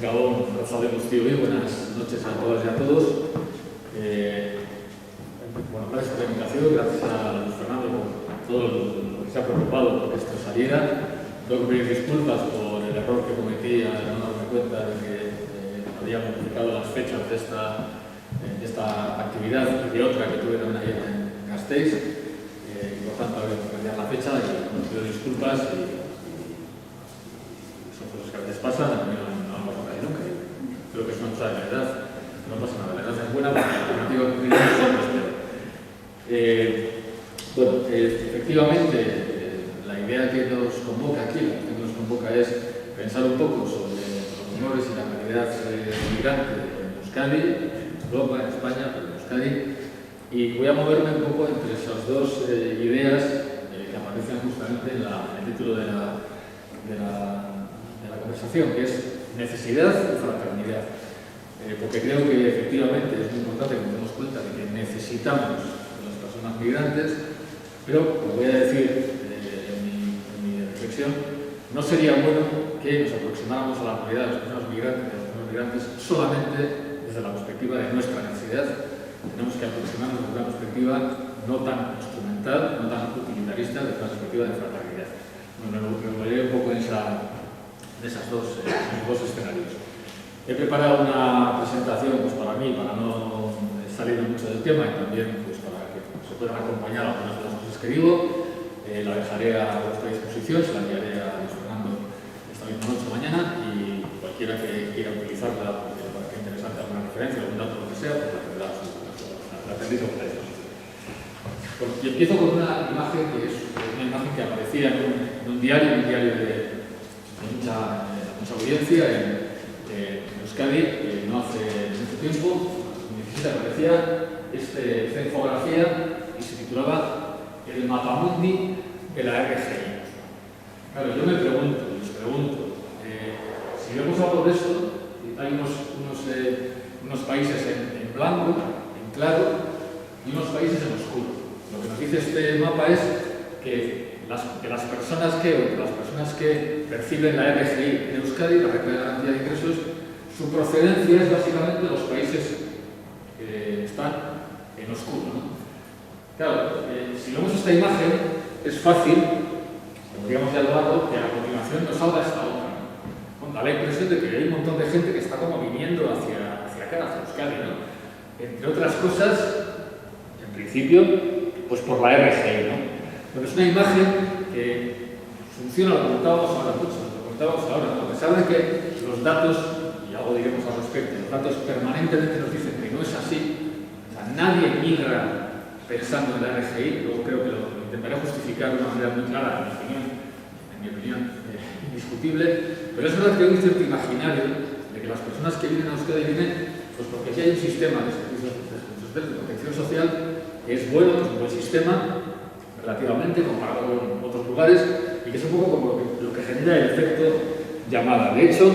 Gabón, Gonzalo Bustillo, buenas noches a todas y a todos. Bueno, gracias por la invitación, gracias a Luis Fernando por todo lo que se ha preocupado por que esto saliera. Tengo que pedir disculpas por el error que cometí al no darme cuenta de que había modificado las fechas de esta actividad y de otra que tuve también ayer en Gasteiz. Y por tanto, había que cambiar la fecha y os pido disculpas y son cosas que a veces pasan, a mí no me pasa nada nunca. Creo que es una cosa de la edad, no pasa nada, la edad es buena, porque la alternativa que tenemos siempre es peor. Bueno, efectivamente, la idea que nos convoca aquí, la que nos convoca es pensar un poco sobre los rumores y la calidad migrante en Euskadi, en Europa, en España, pero en Euskadi, y voy a moverme un poco entre esas dos ideas que aparecen justamente en el título de la conversación, que es necesidad y fraternidad. Porque creo que efectivamente es muy importante que nos demos cuenta de que necesitamos de las personas migrantes, pero, como voy a decir en mi reflexión, no sería bueno que nos aproximáramos a la realidad de las personas migrantes solamente desde la perspectiva de nuestra necesidad. Tenemos que aproximarnos desde una perspectiva no tan instrumental, no tan utilitarista, desde una perspectiva de fraternidad. Bueno, me moveré un poco en esos dos escenarios. He preparado una presentación para mí, para no salir mucho del tema y también para que se puedan acompañar algunas de las cosas que digo. La dejaré a vuestra disposición, se la enviaré a Luis Fernando esta misma noche o mañana, y cualquiera que quiera utilizarla, porque le parezca interesante alguna referencia, algún dato, lo que sea, pues la tendréis a vuestra disposición. Bueno, y empiezo con una imagen que aparecía en un diario de mucha audiencia en Euskadi, no hace mucho tiempo, en 2017, aparecía esta infografía y se titulaba El mapamundi de la RGI. Claro, yo les pregunto, si vemos algo de esto, hay unos países en blanco, en claro, y unos países en oscuro. Lo que nos dice este mapa es que las personas que perciben la RGI en Euskadi, la Renta de Garantía de Ingresos, su procedencia es básicamente los países que están en oscuro, ¿no? Claro, si vemos esta imagen, es fácil, como digamos ya lo hago, que a continuación nos salga esta otra, ¿no? Da la impresión de que hay un montón de gente que está como viniendo hacia acá, hacia Euskadi, ¿no? Entre otras cosas, en principio, pues por la RGI, ¿no? Pero es una imagen que funciona, lo comentábamos ahora mucho, a pesar de que los datos, y algo diremos al respecto, los datos permanentemente nos dicen que no es así, o sea, nadie migra pensando en la RGI, luego creo que lo intentaré justificar de una manera muy clara, en mi opinión indiscutible, pero es verdad que hay un cierto imaginario de que las personas que vienen a Euskadi vienen pues porque aquí hay un sistema de servicios de protección social que es bueno, es un buen sistema, relativamente comparado con otros lugares, y que es un poco como lo que genera el efecto llamada. De hecho,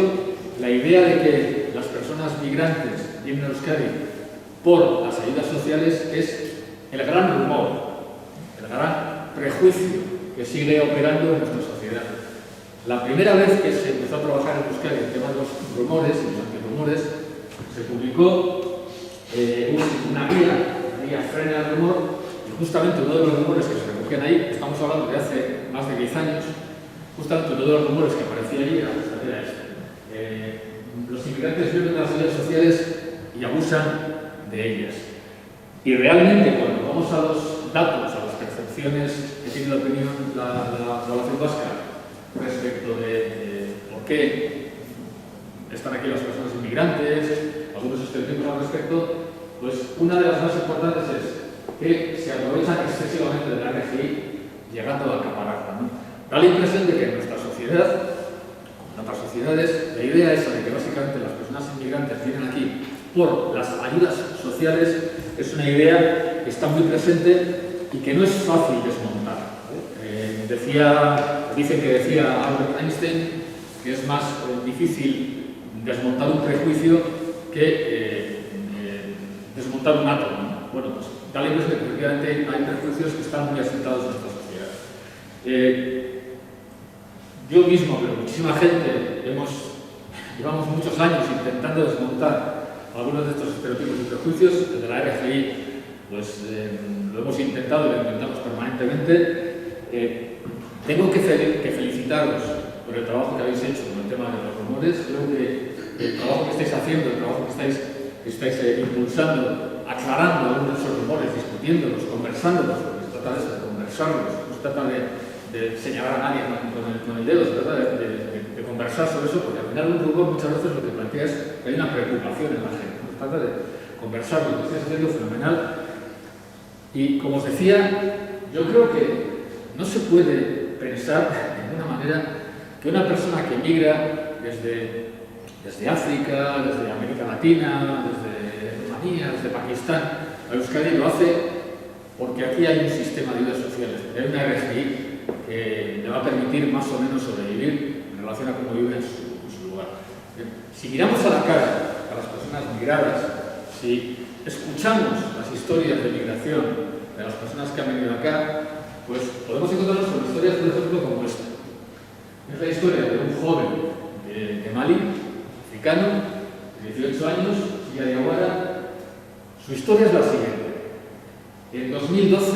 la idea de que las personas migrantes vienen a Euskadi por las ayudas sociales es el gran rumor, el gran prejuicio que sigue operando en nuestra sociedad. La primera vez que se empezó a trabajar en Euskadi el tema de los rumores y los antirrumores, se publicó una guía frena el rumor, y justamente uno de los rumores que se recogían ahí, estamos hablando de hace más de 10 años, justamente uno de los rumores que aparecía allí era este. Los inmigrantes viven las ayudas sociales y abusan de ellas. Y realmente, cuando vamos a los datos, a las percepciones que tiene la opinión, la población vasca respecto de por qué están aquí las personas inmigrantes, algunos estereotipos al respecto, pues una de las más importantes es que se aprovechan excesivamente de la RGI, llegando a acapararla, ¿no? Da la impresión de que en nuestra sociedad, como en otras sociedades, la idea esa de que básicamente las personas inmigrantes vienen aquí por las ayudas sociales es una idea que está muy presente y que no es fácil desmontar. Dicen que decía Albert Einstein que es más difícil desmontar un prejuicio que desmontar un átomo, ¿no? Bueno, pues da la impresión de que efectivamente hay prejuicios que están muy asentados en nuestra sociedad. Yo mismo, pero muchísima gente, hemos llevamos muchos años intentando desmontar algunos de estos estereotipos y prejuicios. Desde la RGI pues, lo hemos intentado y lo intentamos permanentemente. Tengo que felicitaros por el trabajo que habéis hecho con el tema de los rumores. Creo que el trabajo que estáis haciendo, el trabajo que estáis impulsando, aclarando algunos de esos rumores, discutiéndolos, conversándolos, porque se trata de eso, de conversarlos, no se trata de señalar a nadie con el dedo, se trata de conversar sobre eso, porque al final un rumor muchas veces lo que plantea es que hay una preocupación en la gente, ¿no? Se trata de conversar, lo que estáis haciendo fenomenal. Y como os decía, yo creo que no se puede pensar de ninguna manera que una persona que migra desde África, desde América Latina, desde Rumanía, desde Pakistán a Euskadi lo hace porque aquí hay un sistema de ayudas sociales, porque hay una RGI que le va a permitir más o menos sobrevivir en relación a cómo vive en su lugar. Si miramos a la cara a las personas migradas, si escuchamos las historias de migración de las personas que han venido acá, pues podemos encontrarnos con historias, por ejemplo, como esta. Es la historia de un joven de Malí, africano, de 18 años, y de Aguara. Su historia es la siguiente. En 2012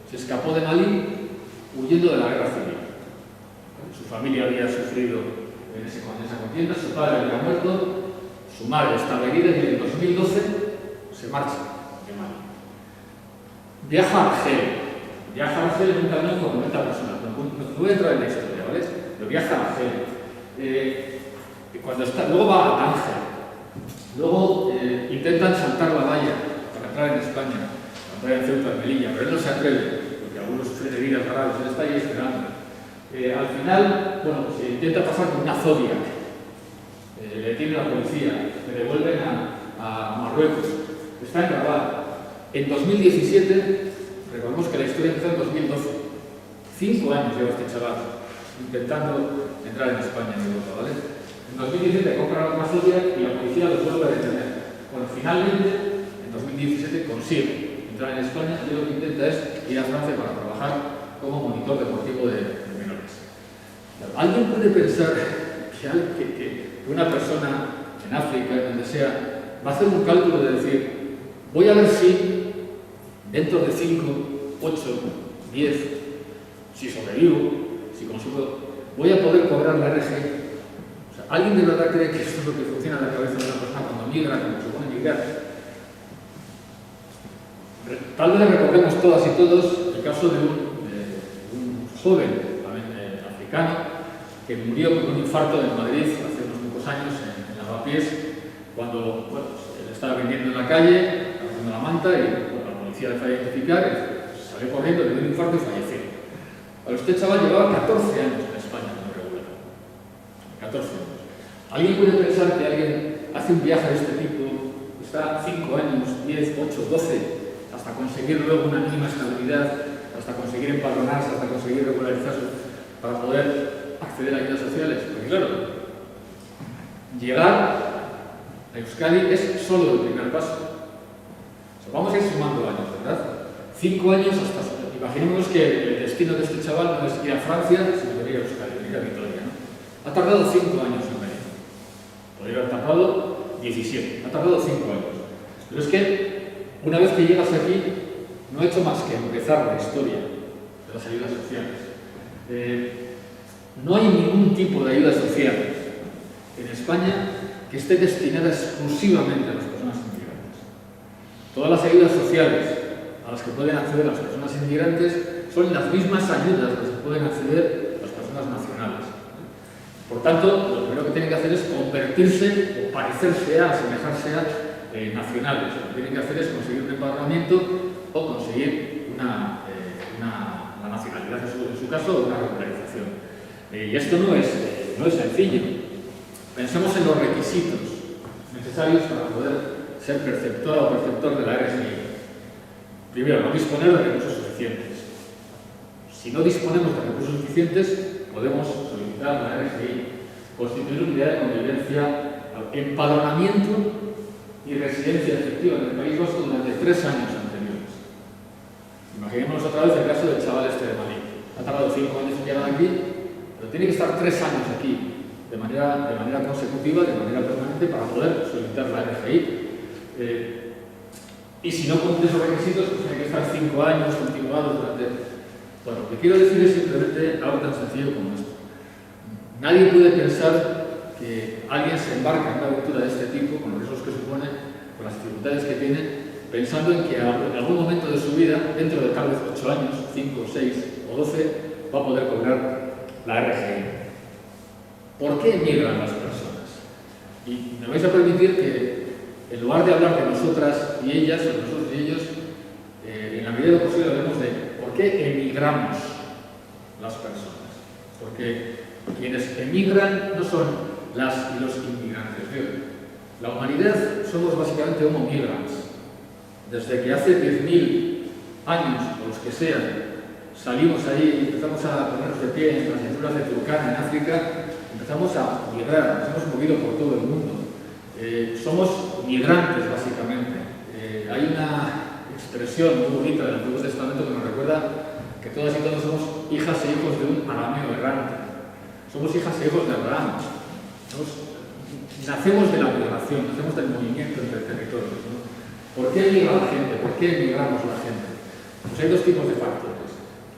se escapó de Malí huyendo de la guerra civil. Su familia había sufrido en esa contienda, su padre había muerto, su madre estaba herida y en 2012 se marcha de Malí. Viaja a Argel en un camión con 90 personas. No voy a entrar en la historia, ¿vale? Pero viaja a Argel. Luego va a Tánger. Luego intentan saltar la valla para entrar en España, para entrar en Ceuta, en Melilla, pero él no se atreve, porque algunos sufren heridas graves, él está ahí esperando. Al final, bueno, se intenta pasar con una Zodiac. Le detiene la policía, le devuelven a Marruecos. Está en Rabat. En 2017, recordemos que la historia empezó en 2012. 5 años lleva este chaval intentando entrar en España, en Europa, ¿vale? En 2017 compra una Zodiac y la policía los vuelve a detener. Bueno, finalmente, en 2017 consigue entrar en España y lo que intenta es ir a Francia para trabajar como monitor deportivo de menores. ¿Alguien puede pensar que una persona en África, en donde sea, va a hacer un cálculo de decir, voy a ver si dentro de 5, 8, 10, si sobrevivo, si consigo, voy a poder cobrar la RGI? O sea, ¿alguien de verdad cree que esto es lo que funciona en la cabeza de una persona cuando migra, cuando se pone a migrar? Tal vez recordemos todas y todos el caso de un joven africano que murió con un infarto en Madrid hace unos pocos años en Lavapiés, cuando él estaba vendiendo en la calle, haciendo la manta y la policía le fue a identificar, salió corriendo, le dio un infarto y falleció. Pero este chaval llevaba 14 años en España como regular. 14 años. ¿Alguien puede pensar que alguien hace un viaje de este tipo, está 5 años, 10, 8, 12, hasta conseguir luego una mínima estabilidad, hasta conseguir empadronarse, hasta conseguir regularizarse para poder acceder a ayudas sociales? Porque claro, llegar a Euskadi es solo el primer paso. O sea, vamos a ir sumando años, ¿verdad? 5 años hasta... Imaginémonos que el destino de este chaval no es ir a Francia, sino venir a Euskadi, venir a Vitoria, ¿no? Ha tardado 5 años en venir. Podría haber tardado 17. Ha tardado 5 años. Pero es que, una vez que llegas aquí, no he hecho más que empezar la historia de las ayudas sociales. No hay ningún tipo de ayudas sociales en España que esté destinada exclusivamente a las personas inmigrantes. Todas las ayudas sociales a las que pueden acceder las personas inmigrantes son las mismas ayudas a las que pueden acceder las personas nacionales. Por tanto, lo primero que tienen que hacer es convertirse o parecerse a, asemejarse a nacionales. Lo que tienen que hacer es conseguir un empadronamiento o conseguir la nacionalidad en su caso o una regularización. Y esto no es sencillo. Pensemos en los requisitos necesarios para poder ser perceptora o perceptor de la RGI. Primero, no disponer de recursos suficientes. Si no disponemos de recursos suficientes, podemos solicitar a la RGI constituir una unidad de convivencia, empadronamiento y residencia efectiva en el País Vasco durante 3 años anteriores. Imaginémonos otra vez el caso del chaval este de Malí. Ha tardado 5 años en llegar aquí, pero tiene que estar 3 años aquí de manera manera consecutiva, de manera permanente, para poder solicitar la RGI. Y si no cumple esos requisitos, pues tiene que estar 5 años continuados durante... Bueno, lo que quiero decir es simplemente algo tan sencillo como esto. Nadie puede pensar que alguien se embarca en una aventura de este tipo, con los riesgos que supone, con las dificultades que tiene, pensando en que en algún momento de su vida, dentro de tal vez 8 años, 5, 6 o 12, va a poder cobrar la RGI. ¿Por qué emigran las personas? Y me vais a permitir que, en lugar de hablar de nosotras y ellas, o nosotros y ellos, en la medida de lo posible hablemos de por qué emigramos las personas. Porque quienes emigran no son las y los inmigrantes. La humanidad somos básicamente homo migrans. Desde que hace 10.000 años, o los que sean, salimos ahí y empezamos a ponernos de pie en las llanuras de Turkana, en África, empezamos a migrar, nos hemos movido por todo el mundo. Somos migrantes, básicamente. Hay una expresión muy bonita del Antiguo Testamento que nos recuerda que todas y todos somos hijas e hijos de un arameo errante. Somos hijas e hijos de Abraham. Nacemos de la migración, nacemos del movimiento entre territorios, ¿no? ¿Por qué emigra la gente? ¿Por qué emigramos la gente? Pues hay dos tipos de factores.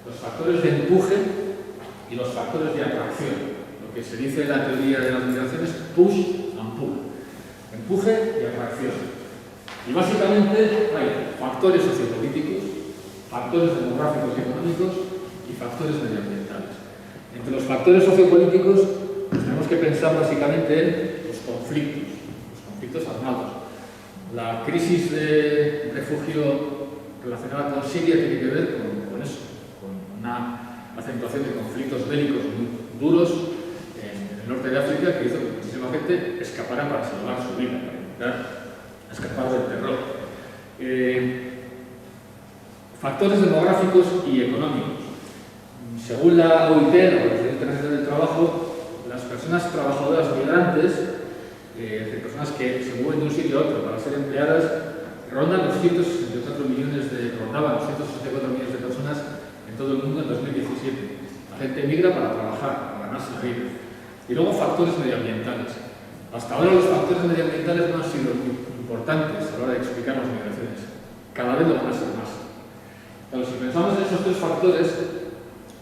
Los factores de empuje y los factores de atracción. Lo que se dice en la teoría de las migraciones, push and pull. Empuje y atracción. Y básicamente hay factores sociopolíticos, factores demográficos y económicos y factores medioambientales. Entre los factores sociopolíticos pues tenemos que pensar básicamente en los conflictos armados. La crisis de refugio relacionada con Siria tiene que ver con eso, con una acentuación de conflictos bélicos muy duros en el norte de África, que hizo que muchísima gente escapara para salvar su vida, para intentar escapar del terror. Factores demográficos y económicos. Según la OIT, la Organización Internacional del Trabajo, las personas trabajadoras migrantes, personas que se mueven de un sitio a otro para ser empleadas, rondaban los 164 millones de personas en todo el mundo en 2017. La gente migra para trabajar, para ganarse la vida. Y luego factores medioambientales. Hasta ahora los factores medioambientales no han sido importantes a la hora de explicar las migraciones. Cada vez lo van a ser más. Pero si pensamos en esos tres factores,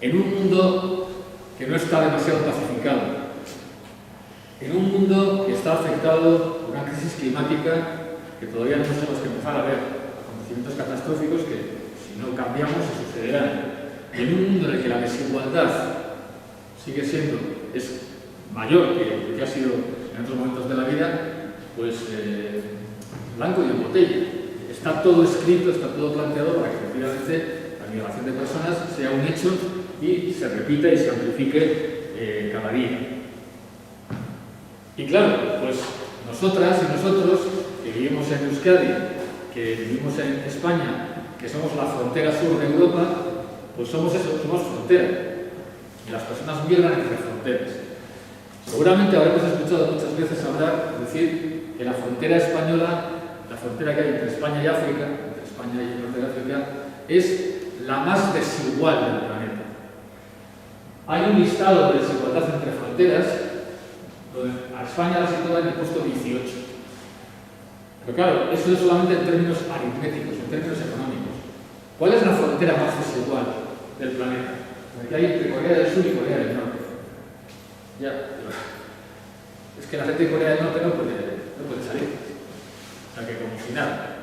en un mundo que no está demasiado pacificado, en un mundo que está afectado por una crisis climática que todavía no tenemos que empezar a ver, acontecimientos catastróficos que, si no cambiamos, se sucederán, y en un mundo en el que la desigualdad sigue siendo, es mayor que lo que ha sido en otros momentos de la vida, pues blanco y en botella. Está todo escrito, está todo planteado para que efectivamente la migración de personas sea un hecho y se repita y se amplifique cada día. Y claro, pues nosotras y nosotros que vivimos en Euskadi, que vivimos en España, que somos la frontera sur de Europa, pues somos eso, somos frontera. Y las personas migran entre fronteras. Seguramente habremos escuchado muchas veces decir que la frontera española, la frontera que hay entre España y África, entre España y el norte de África, es la más desigual del planeta. Hay un listado de desigualdad entre fronteras, donde a España la sitúa en el puesto 18. Pero claro, eso es solamente en términos aritméticos, en términos económicos. ¿Cuál es la frontera más desigual del planeta? La que hay entre Corea del Sur y Corea del Norte. Ya, es que la gente de Corea del Norte no puede salir. O sea que como si nada.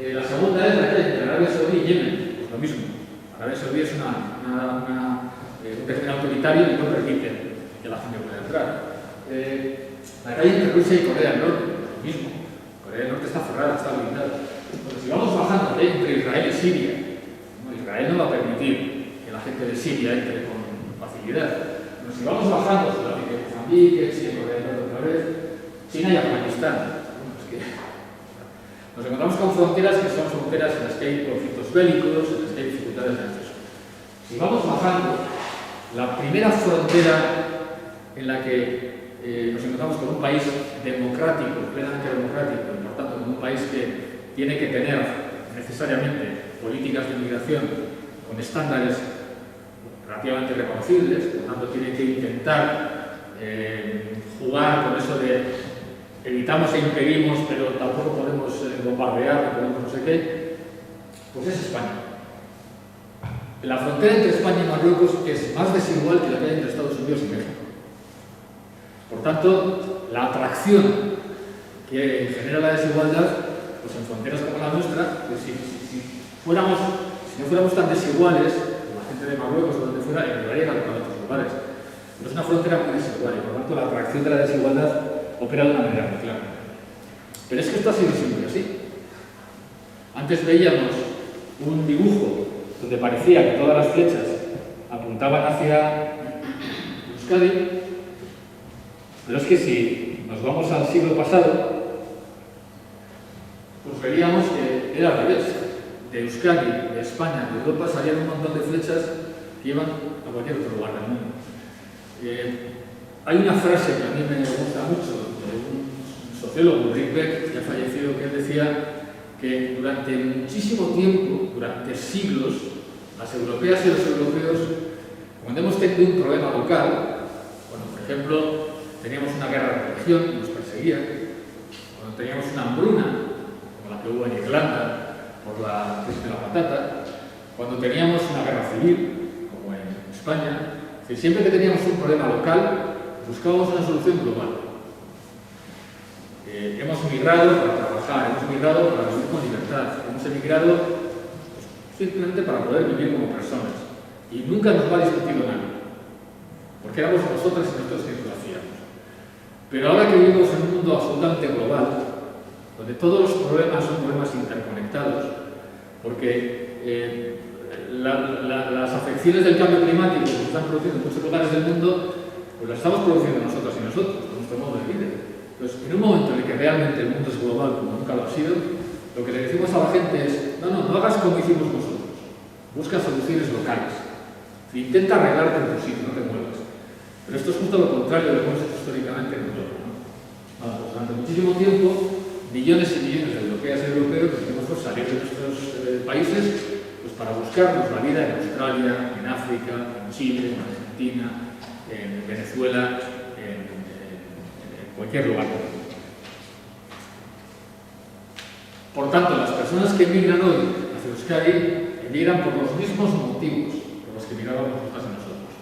La segunda es la que hay entre Arabia Saudí y Yemen. Pues lo mismo. Arabia Saudí es un régimen autoritario y no permite que la gente pueda entrar. La que hay entre Rusia y Corea del Norte, lo mismo. Corea del Norte está cerrada, está blindada. Pero si vamos bajando entre Israel y Siria, Israel no va a permitir que la gente de Siria entre con facilidad. Pero si vamos bajando, Sudáfrica y Mozambique, Siria, Corea del Norte otra vez, China y Afganistán. Es que nos encontramos con fronteras que son fronteras en las que hay conflictos bélicos, en las que hay dificultades de acceso. Si vamos bajando, la primera frontera en la que nos encontramos con un país democrático, plenamente democrático, y por tanto con un país que tiene que tener necesariamente políticas de inmigración con estándares relativamente reconocibles, por tanto tiene que intentar jugar con eso de evitamos e impedimos, pero tampoco podemos bombardear, podemos no sé qué, pues es España. La frontera entre España y Marruecos es más desigual que la que hay entre Estados Unidos y México. Por tanto, la atracción que genera la desigualdad, pues en fronteras como la nuestra, pues si no fuéramos tan desiguales, la gente de Marruecos o donde fuera, emigraría a otros lugares. Pero es una frontera muy desigual y por tanto la atracción de la desigualdad opera de una manera muy clara. Pero es que esto ha sido siempre así. Antes veíamos un dibujo donde parecía que todas las flechas apuntaban hacia Euskadi, pero es que si nos vamos al siglo pasado, pues veríamos que era al revés. De Euskadi, de España, de Europa salían un montón de flechas que iban a cualquier otro lugar del mundo. Hay una frase que a mí me gusta mucho de un sociólogo, Rick Beck, que ha fallecido, que él decía que durante muchísimo tiempo, durante siglos, las europeas y los europeos, cuando hemos tenido un problema local, cuando por ejemplo teníamos una guerra de religión y nos perseguían, cuando teníamos una hambruna, como la que hubo en Irlanda, por la crisis de la patata, cuando teníamos una guerra civil, como en España, es decir, siempre que teníamos un problema local, buscábamos una solución global. Hemos migrado para trabajar, hemos migrado para vivir con libertad, hemos emigrado pues, simplemente para poder vivir como personas. Y nunca nos lo ha discutido nadie, porque éramos nosotros y nosotros quienes lo hacíamos. Pero ahora que vivimos en un mundo absolutamente global, donde todos los problemas son problemas interconectados, porque las afecciones del cambio climático que se están produciendo en muchos lugares del mundo, pues las estamos produciendo nosotros y nosotros, con nuestro modo de vida. Entonces, en un momento en el que realmente el mundo es global, como nunca lo ha sido, lo que le decimos a la gente es, no hagas como hicimos nosotros, busca soluciones locales, intenta arreglarte en tu sitio, no te muevas. Pero esto es justo lo contrario de lo que hemos hecho históricamente en Europa, ¿no? Bueno, pues durante muchísimo tiempo, millones y millones de europeas y europeos decidimos salir de nuestros países pues, para buscarnos la vida en Australia, en África, en Chile, en Argentina, en Venezuela, en cualquier lugar del mundo. Por tanto, las personas que emigran hoy hacia Euskadi emigran por los mismos motivos por los que emigrábamos nosotros.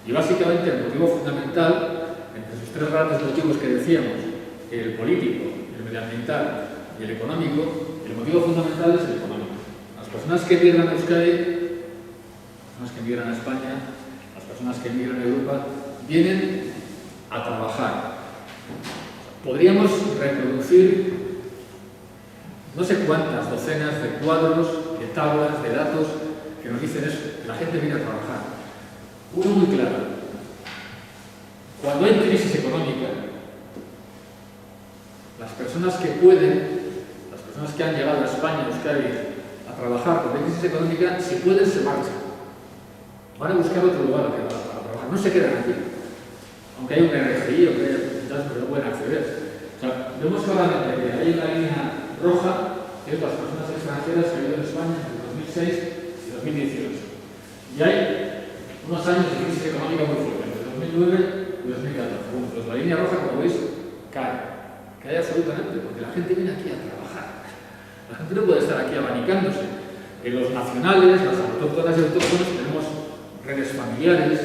Y básicamente el motivo fundamental, entre sus tres grandes motivos que decíamos, el político, el medioambiental y el económico, el motivo fundamental es el económico. Las personas que emigran a Euskadi, las personas que emigran a España, las personas que emigran a Europa, vienen a trabajar. Podríamos reproducir no sé cuántas docenas de cuadros, de tablas, de datos que nos dicen eso, que la gente viene a trabajar. Uno muy claro. Cuando hay crisis económica, las personas que pueden, las personas que han llegado a España, a Euskadi, a trabajar por crisis económica, si pueden se marchan. Van a buscar otro lugar para trabajar, no se quedan aquí. Aunque hay un RGI, aunque hay pero no pueden acceder. O sea, vemos claramente que hay una línea roja, que es las personas extranjeras que viven en España entre 2006 y 2018. Y hay unos años de crisis económica muy fuerte, entre 2009 y 2014. Bueno, pues la línea roja, como veis, cae absolutamente, porque la gente viene aquí a trabajar. La gente no puede estar aquí abanicándose. En los nacionales, las autóctonas y autóctonos, tenemos redes familiares,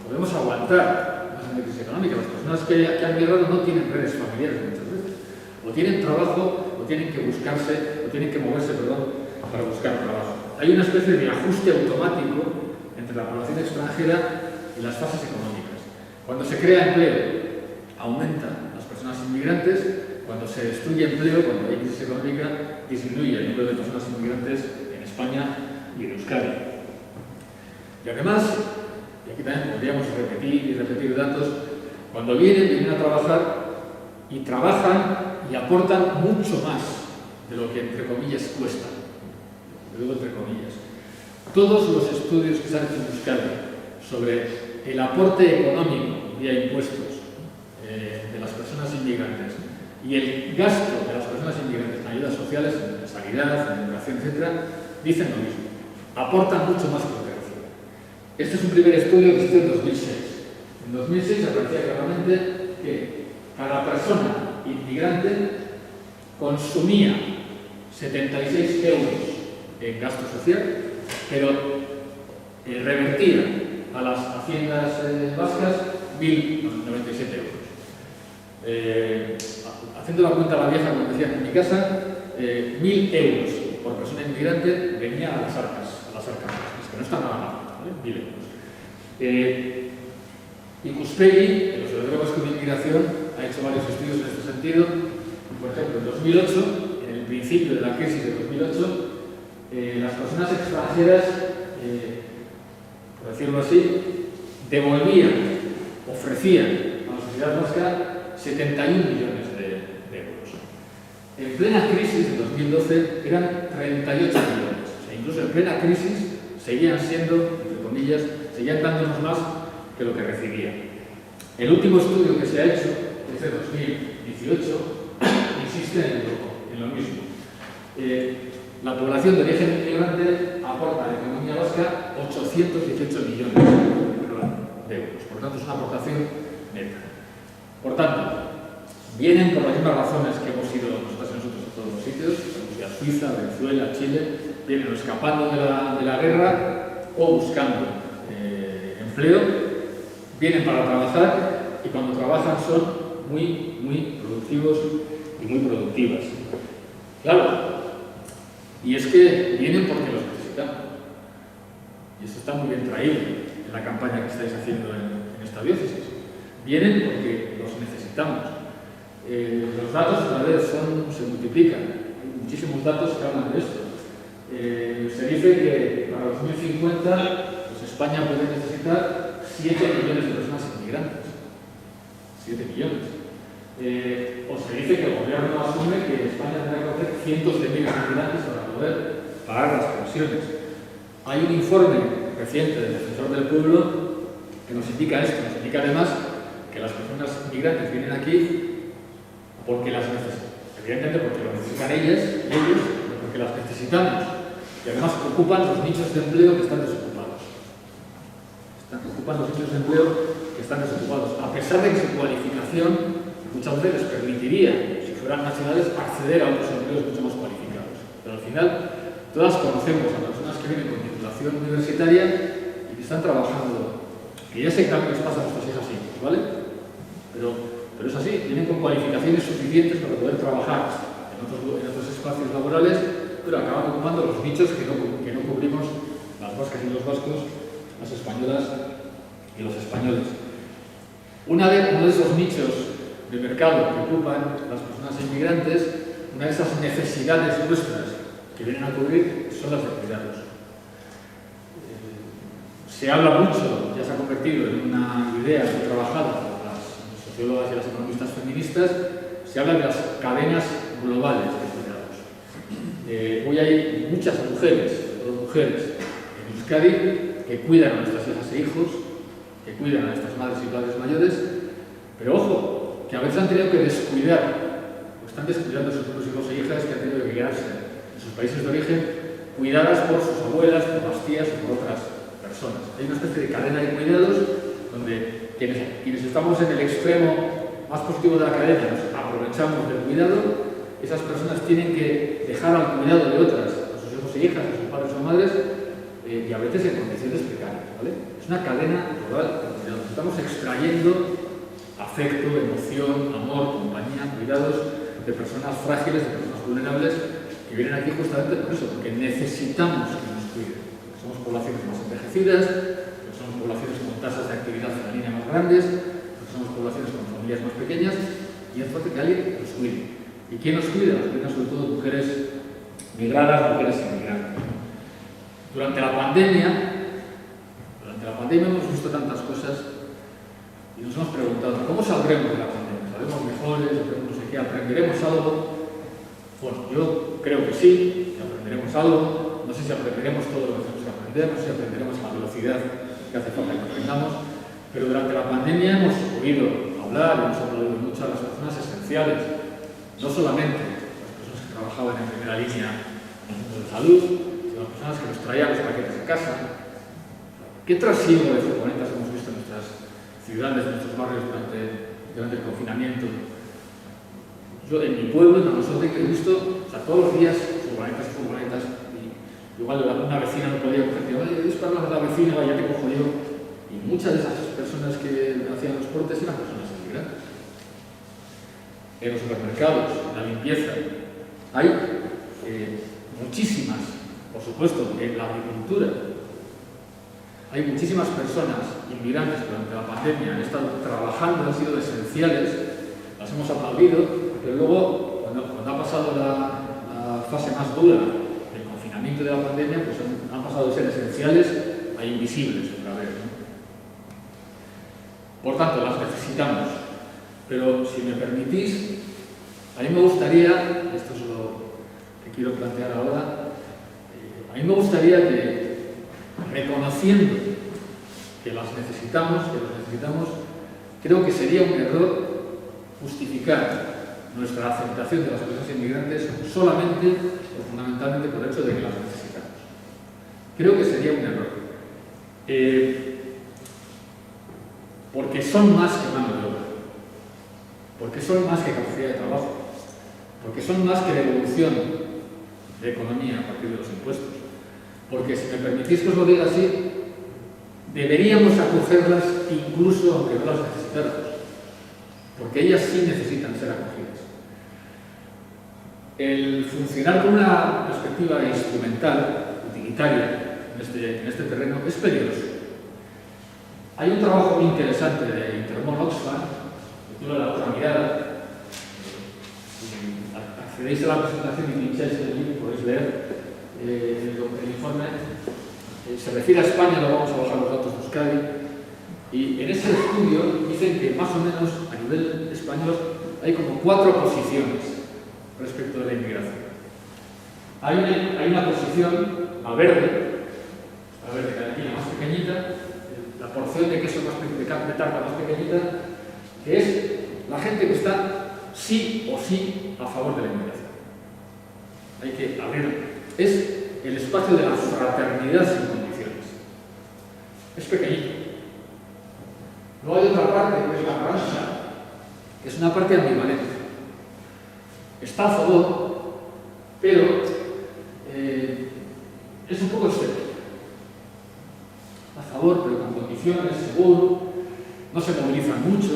podemos aguantar una crisis económica. Las personas que han migrado no tienen redes familiares muchas veces. O tienen trabajo, o tienen que buscarse, o tienen que moverse, para buscar trabajo. Hay una especie de ajuste automático entre la población extranjera y las fases económicas. Cuando se crea empleo, aumentan las personas inmigrantes. Cuando se destruye empleo, cuando hay crisis económica, disminuye el número de personas inmigrantes en España y en Euskadi. Y además, y aquí también podríamos repetir datos, cuando vienen a trabajar y trabajan y aportan mucho más de lo que entre comillas cuesta. Luego entre comillas. Todos los estudios que se han hecho en Euskadi sobre el aporte económico vía impuestos de las personas inmigrantes y el gasto de las personas inmigrantes en ayudas sociales, en sanidad, en educación, etc., dicen lo mismo. Aportan mucho más que lo que reciben. Este es un primer estudio que se hizo en 2006. En 2006 aparecía claramente que cada persona inmigrante consumía 76 euros en gasto social, pero revertía a las haciendas vascas 1.097 euros. Haciendo la cuenta a la vieja, como decían en mi casa, 1.000 euros por persona inmigrante venía a las arcas vascas, que no está nada mal, ¿vale? 1.000 euros. Ikuspegi, el Observatorio Vasco de Inmigración, ha hecho varios estudios en este sentido. Por ejemplo, en 2008, en el principio de la crisis de 2008, las personas extranjeras, por decirlo así, devolvían, ofrecían a la sociedad vasca 71 millones de euros. En plena crisis de 2012 eran 38 millones. O sea, incluso en plena crisis seguían siendo, entre comillas, seguían dándonos más que lo que recibían. El último estudio que se ha hecho, que es de 2018, insiste en lo mismo. La población de origen inmigrante aporta a la economía vasca 818 millones de euros. Por tanto, es una aportación neta. Por tanto, vienen por las mismas razones que hemos ido nosotros a todos los sitios, a Suiza, Venezuela, Chile, vienen o escapando de la guerra o buscando empleo, vienen para trabajar y cuando trabajan son muy productivos y muy productivas. Claro, y es que vienen porque los necesitamos. Y eso está muy bien traído en la campaña que estáis haciendo en esta diócesis. Vienen porque los necesitamos. Los datos cada vez se multiplican. Hay muchísimos datos que hablan de esto. Se dice que para 2050 pues España puede necesitar 7 millones de personas inmigrantes. 7 millones. O se dice que el gobierno asume que España tendrá que hacer cientos de miles de migrantes para poder pagar las pensiones. Hay un informe reciente del Defensor del Pueblo que nos indica esto, nos indica además que las personas migrantes vienen aquí porque las necesitan, evidentemente porque lo necesitan ellos, pero porque las necesitamos y además ocupan los nichos de empleo que están desocupados. Ocupan los nichos de empleo que están desocupados, a pesar de que su cualificación muchas veces les permitiría, si fueran nacionales, acceder a otros empleos mucho más cualificados. Pero al final, todas conocemos a personas que vienen con titulación universitaria y que están trabajando, que ya sé que también les pasa a nuestras hijas así, ¿vale? Pero es así, vienen con cualificaciones suficientes para poder trabajar en otros espacios laborales, pero acaban ocupando los nichos que no cubrimos las vascas y los vascos, las españolas y los españoles. Uno de esos nichos de mercado que ocupan las personas inmigrantes, una de esas necesidades nuestras que vienen a cubrir son las de cuidados. Se habla mucho, ya se ha convertido en una idea muy trabajada por las sociólogas y las economistas feministas, se habla de las cadenas globales de cuidados. Hoy hay muchas mujeres, sobre todo mujeres, en Euskadi que cuidan a nuestras hijas e hijos, que cuidan a nuestras madres y padres mayores, pero ojo, que a veces han tenido que descuidar, o están descuidando a sus propios hijos e hijas que han tenido que quedarse en sus países de origen, cuidadas por sus abuelas, por las tías o por otras personas. Hay una especie de cadena de cuidados donde quienes estamos en el extremo más positivo de la cadena nos aprovechamos del cuidado, esas personas tienen que dejar al cuidado de otras, a sus hijos e hijas, a sus padres o madres, y a veces en condiciones precarias, ¿vale? Es una cadena global de cuidados. Estamos extrayendo afecto, emoción, amor, compañía, cuidados de personas frágiles, de personas vulnerables que vienen aquí justamente por eso, porque necesitamos que nos cuiden. Somos poblaciones más envejecidas, porque somos poblaciones con tasas de actividad femenina más grandes, porque somos poblaciones con familias más pequeñas y es fuerte que alguien nos cuide. ¿Y quién nos cuida? Nos cuidan sobre todo mujeres migradas, mujeres inmigrantes. Durante la pandemia hemos visto tantas cosas y nos hemos preguntado, ¿cómo saldremos de la pandemia? ¿Saldremos mejores? ¿Saldremos no sé qué? ¿Aprenderemos algo? Bueno, yo creo que sí, que aprenderemos algo. No sé si aprenderemos todo lo que tenemos que aprender, no sé si aprenderemos a la velocidad que hace falta que aprendamos, pero durante la pandemia hemos oído hablar, hemos hablado mucho a las personas esenciales, no solamente las personas que trabajaban en primera línea en el centro de salud, sino las personas que nos traían los paquetes a casa. ¿Qué trasiego de furgonetas hemos visto en nuestras ciudades, en nuestros barrios durante el confinamiento? Yo en mi pueblo, en Amazote, que he visto, o sea, todos los días, furgonetas y furgonetas, y igual una vecina no podía coger, oye, disparamos a la vecina, ya te cojo yo. Y muchas de esas personas que hacían los portes eran personas inmigrantes. En los supermercados, en la limpieza, hay muchísimas, por supuesto, en la agricultura. Hay muchísimas personas inmigrantes que durante la pandemia han estado trabajando, han sido esenciales, las hemos aplaudido, pero luego, cuando ha pasado la fase más dura del confinamiento de la pandemia, pues han pasado de ser esenciales a invisibles otra vez, ¿no? Por tanto, las necesitamos. Pero, si me permitís, a mí me gustaría, esto es lo que quiero plantear ahora, a mí me gustaría que, reconociendo que las necesitamos, creo que sería un error justificar nuestra aceptación de las personas inmigrantes solamente o fundamentalmente por el hecho de que las necesitamos. Creo que sería un error. Porque son más que mano de obra, porque son más que capacidad de trabajo, porque son más que devolución de economía a partir de los impuestos. Porque, si me permitís que os lo diga así, deberíamos acogerlas incluso aunque no las necesitáramos, porque ellas sí necesitan ser acogidas. El funcionar con una perspectiva instrumental, utilitaria, en este terreno es peligroso. Hay un trabajo muy interesante de Intermón Oxfam, que titula La otra mirada. Si accedéis a la presentación y pincháis el link, podéis leer el informe. Se refiere a España, lo vamos a bajar los datos de Euskadi, y en ese estudio dicen que más o menos a nivel español hay como 4 posiciones respecto de la inmigración. Hay una posición, la verde que hay aquí, la más pequeñita, la porción de queso de tarta más pequeñita, que es la gente que está sí o sí a favor de la inmigración. Hay que abrir. Es el espacio de la fraternidad sin condiciones. Es pequeñito. Luego hay otra parte, que es la naranja, que es una parte ambivalente. Está a favor, pero es un poco escéptico. A favor, pero con condiciones, seguro, no se movilizan mucho.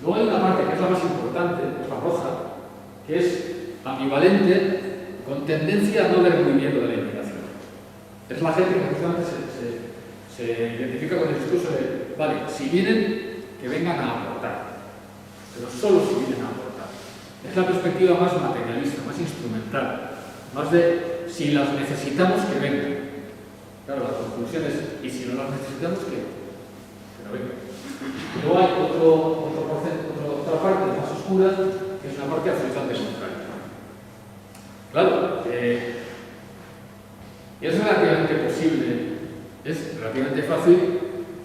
Luego hay una parte que es la más importante, que es la roja, que es ambivalente, con tendencia a no ver muy bien lo de la inmigración. Es la gente que justamente se identifica con el discurso de, vale, si vienen, que vengan a aportar, pero solo si vienen a aportar. Es la perspectiva más materialista, más instrumental, más de si las necesitamos, que vengan. Claro, la conclusión es, y si no las necesitamos, que no vengan. Luego hay otra parte más oscura, que es una parte absolutamente contraria. Claro, es relativamente posible, es relativamente fácil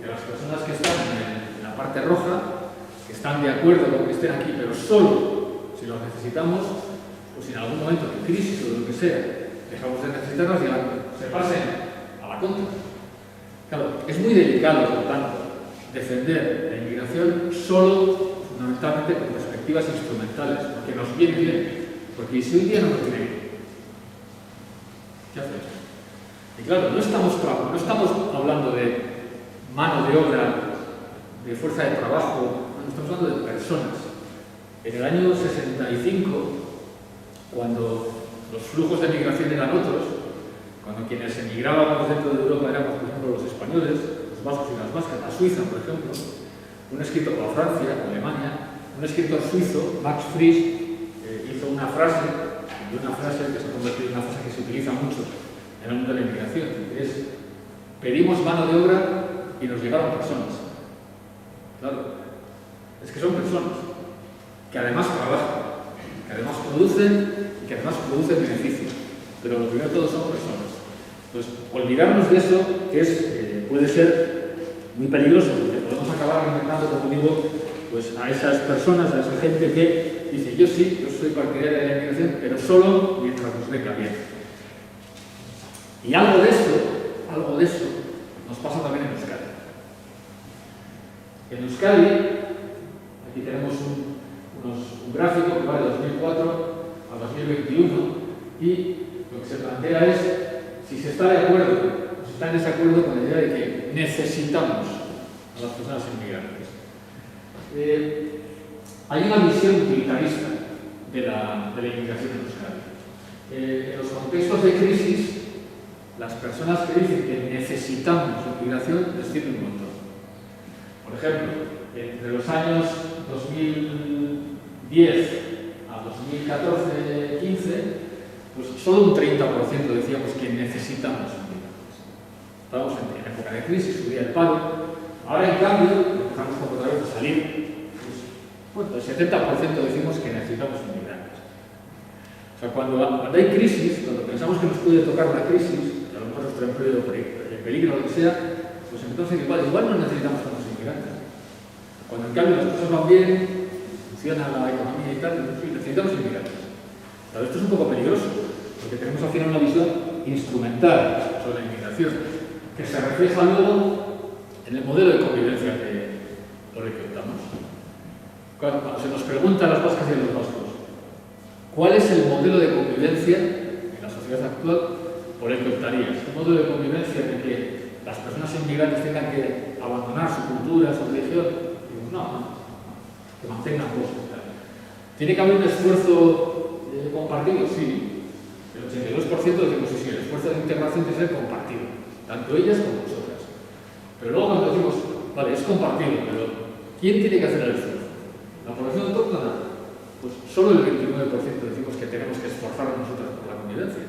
que las personas que están en la parte roja, que están de acuerdo con que estén aquí, pero solo si los necesitamos, pues si en algún momento de crisis o de lo que sea, dejamos de necesitarlas, se pasen a la contra. Claro, es muy delicado, por tanto, defender la inmigración solo, fundamentalmente, con perspectivas instrumentales, porque nos viene bien. Porque si hoy día no nos viene bien, ¿qué hacemos? Y claro, no estamos hablando de mano de obra, de fuerza de trabajo, no, estamos hablando de personas. En el año 65, cuando los flujos de migración eran otros, cuando quienes emigrábamos dentro de Europa éramos, por ejemplo, los españoles, los vascos y las vascas, a Suiza, por ejemplo, un escritor, o a Francia, a Alemania, un escritor suizo, Max Frisch, hizo una frase que se ha convertido en una frase que se utiliza mucho en el mundo de la inmigración, que es: pedimos mano de obra y nos llegaron personas. Claro, es que son personas que además trabajan, que además producen y que además producen beneficios, pero lo primero de todo son personas. Entonces, olvidarnos de eso puede ser muy peligroso, porque podemos acabar alimentando, como digo, pues a esas personas, a esa gente que dice: yo sí, yo soy partidaria de la inmigración, pero solo mientras nos venga bien. Y algo de eso nos pasa también en Euskadi. En Euskadi, aquí tenemos un gráfico que va de 2004 a 2021 y lo que se plantea es si se está de acuerdo o se está en desacuerdo con la idea de que necesitamos a las personas inmigrantes. Hay una visión utilitarista de la inmigración en Euskadi. En los contextos de crisis, las personas que dicen que necesitamos inmigración les sirven un montón. Por ejemplo, entre los años 2010 a 2014-15, pues solo un 30% decíamos que necesitamos inmigrantes. Estábamos en época de crisis, subía el paro. Ahora, en cambio, empezamos otra vez a salir. Bueno, el 70% decimos que necesitamos inmigrantes. O sea, cuando hay crisis, cuando pensamos que nos puede tocar la crisis, a lo mejor nuestro empleo en peligro o lo que sea, pues entonces igual no necesitamos tantos inmigrantes. Cuando en cambio las cosas van bien, funciona la economía y tal, necesitamos inmigrantes. Pero esto es un poco peligroso, porque tenemos al final una visión instrumental sobre la inmigración, que se refleja luego en el modelo de convivencia por el que optamos. Cuando se nos pregunta a las vascas y a los vascos, ¿cuál es el modelo de convivencia en la sociedad actual por el que optarías? ¿Un modelo de convivencia en el que las personas inmigrantes tengan que abandonar su cultura, su religión? No, que mantengan cosas. ¿Tiene que haber un esfuerzo compartido? Sí. El 82% decimos sí, el esfuerzo de integración tiene que ser compartido, tanto ellas como nosotras. Pero luego cuando decimos, vale, es compartido, pero ¿quién tiene que hacer el esfuerzo? ¿La población autóctona? Pues solo el 29% decimos que tenemos que esforzarnos nosotras por la convivencia.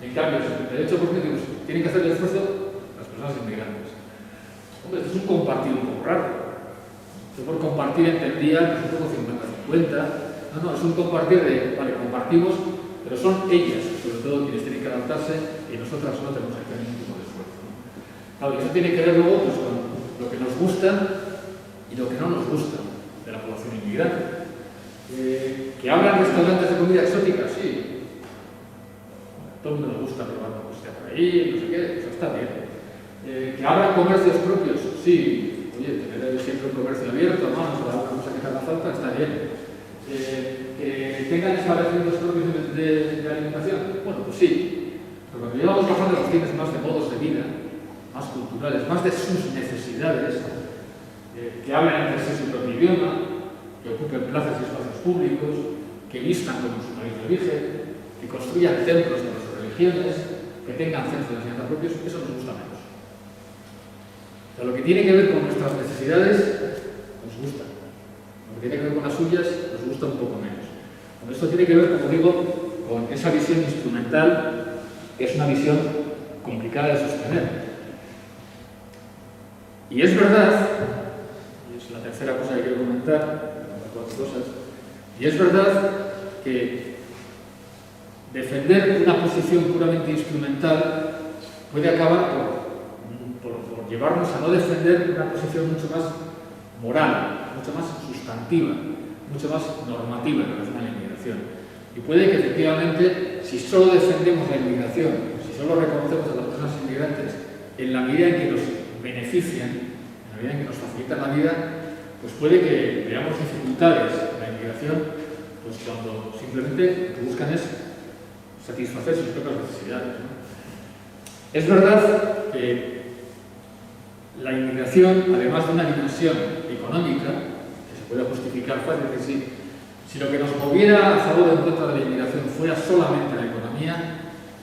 En cambio, el 8% decimos, tienen que hacer el esfuerzo las personas inmigrantes. Hombre, esto es un compartido un poco raro. Yo por compartir entendía que es un poco 50-50. No, es un compartir de, vale, compartimos, pero son ellas, sobre todo, quienes tienen que adaptarse y nosotras no tenemos que hacer ningún tipo de esfuerzo. Claro, y eso tiene que ver luego pues, con lo que nos gusta y lo que no nos gusta de la población inmigrante. ¿Que abran restaurantes de comida exótica? Sí. A todo el mundo le gusta probar lo que sea por ahí, no sé qué, eso está bien. ¿Que abran comercios propios? Sí. Oye, tener siempre un comercio abierto, ¿no? Para alguna cosa que te haga falta, está bien. ¿Que tengan establecimientos propios de alimentación? Bueno, pues sí. Pero cuando llevamos bajando los tienes más de modos de vida, más culturales, más de sus necesidades, que hablen entre sí su propio idioma, que ocupen plazas y espacios públicos, que vistan como su país de origen, que construyan templos de sus religiones, que tengan centros de enseñanza propios, eso nos gusta menos. O sea, lo que tiene que ver con nuestras necesidades nos gusta. Lo que tiene que ver con las suyas nos gusta un poco menos. Con esto tiene que ver, como digo, con esa visión instrumental, que es una visión complicada de sostener. Y es verdad, y es la tercera cosa que quiero comentar, cuatro cosas, y es verdad que defender una posición puramente instrumental puede acabar por llevarnos a no defender una posición mucho más moral, mucho más sustantiva, mucho más normativa en relación a la inmigración. Y puede que efectivamente, si solo defendemos la inmigración, si solo reconocemos a las personas inmigrantes en la medida en que nos benefician, en la medida en que nos facilitan la vida, pues puede que veamos dificultades en la inmigración, pues cuando simplemente lo que buscan es satisfacer sus propias necesidades, ¿no? Es verdad que la inmigración, además de una dimensión económica, que se puede justificar fácil, que si lo que nos moviera a favor o en contra de la inmigración fuera solamente la economía,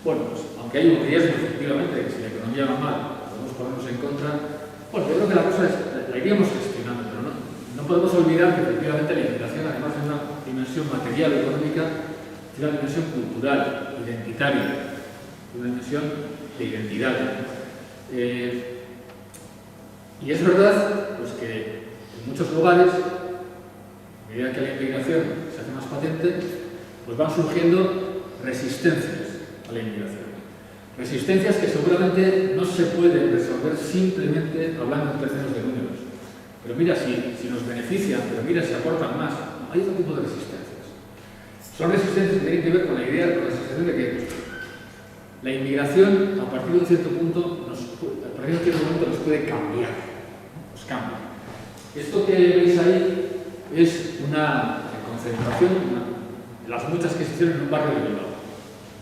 bueno, pues aunque hay un riesgo efectivamente de que si la economía va mal, podemos ponernos en contra, bueno, yo creo que la cosa es, la iríamos gestionando, pero no podemos olvidar que efectivamente la inmigración, además de una dimensión material económica, tiene una dimensión cultural, identitaria, una dimensión de identidad. Y es verdad pues, que en muchos lugares, a medida que la inmigración se hace más patente, pues van surgiendo resistencias a la inmigración. Resistencias que seguramente no se pueden resolver simplemente hablando en términos de números. Pero mira si nos benefician, pero mira si aportan más. No, hay otro tipo de resistencias. Son resistencias que tienen que ver con la idea, con la sensación de que la inmigración, a partir de un cierto punto, nos puede cambiar. Nos cambia. Esto que veis ahí es una concentración, de las muchas que se hicieron en un barrio de Bilbao.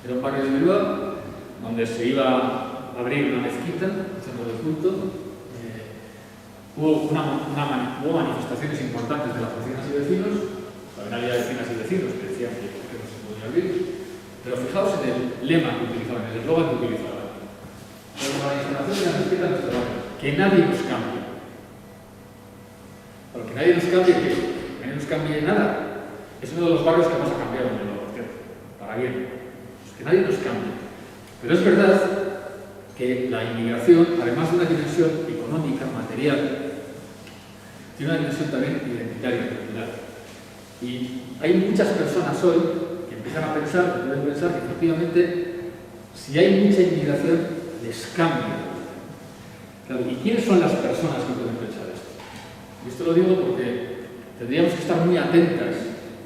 Era un barrio de Bilbao donde se iba a abrir una mezquita, un centro de culto. Hubo manifestaciones importantes de las vecinas y vecinos. También había vecinas y vecinos que decían que no se podía abrir. Pero fijaos en el lema que utilizaban, en el eslogan que utilizaban. La instalación de la mezquita en nuestro barrio. Que nadie nos cambie. Pero que nadie nos cambie, ¿qué? Que nadie nos cambie nada. Es uno de los barrios que más ha cambiado en Bilbao, para bien. Pues que nadie nos cambie. Pero es verdad que la inmigración, además de una dimensión económica, material, tiene una dimensión también identitaria, cultural. Y hay muchas personas hoy que empiezan a pensar, que pueden pensar que efectivamente, si hay mucha inmigración, les cambia. Claro, ¿y quiénes son las personas que pueden pensar esto? Y esto lo digo porque tendríamos que estar muy atentas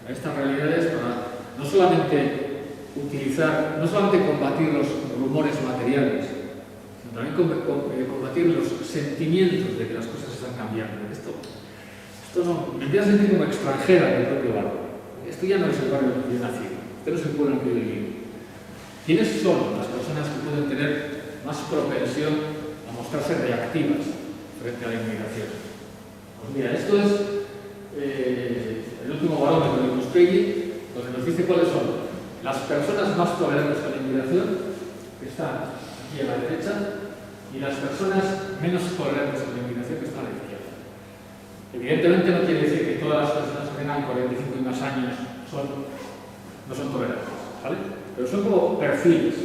a estas realidades para no solamente combatir los rumores materiales, sino también combatir los sentimientos de que las cosas están cambiando. Esto no, me empieza a sentir como extranjera en el propio barrio. Esto ya no es el barrio en el que yo nací, este no es el pueblo en el que yo vivo. ¿Quiénes son las personas que pueden tener más propensión a mostrarse reactivas frente a la inmigración? Pues mira, esto es el último barómetro de Muspegui, donde nos dice cuáles son las personas más tolerantes a la inmigración, que están aquí a la derecha, y las personas menos tolerantes a la inmigración, que están a la izquierda. Evidentemente no quiere decir que todas las personas que tengan 45 y más años no son tolerantes, ¿vale? Pero son como perfiles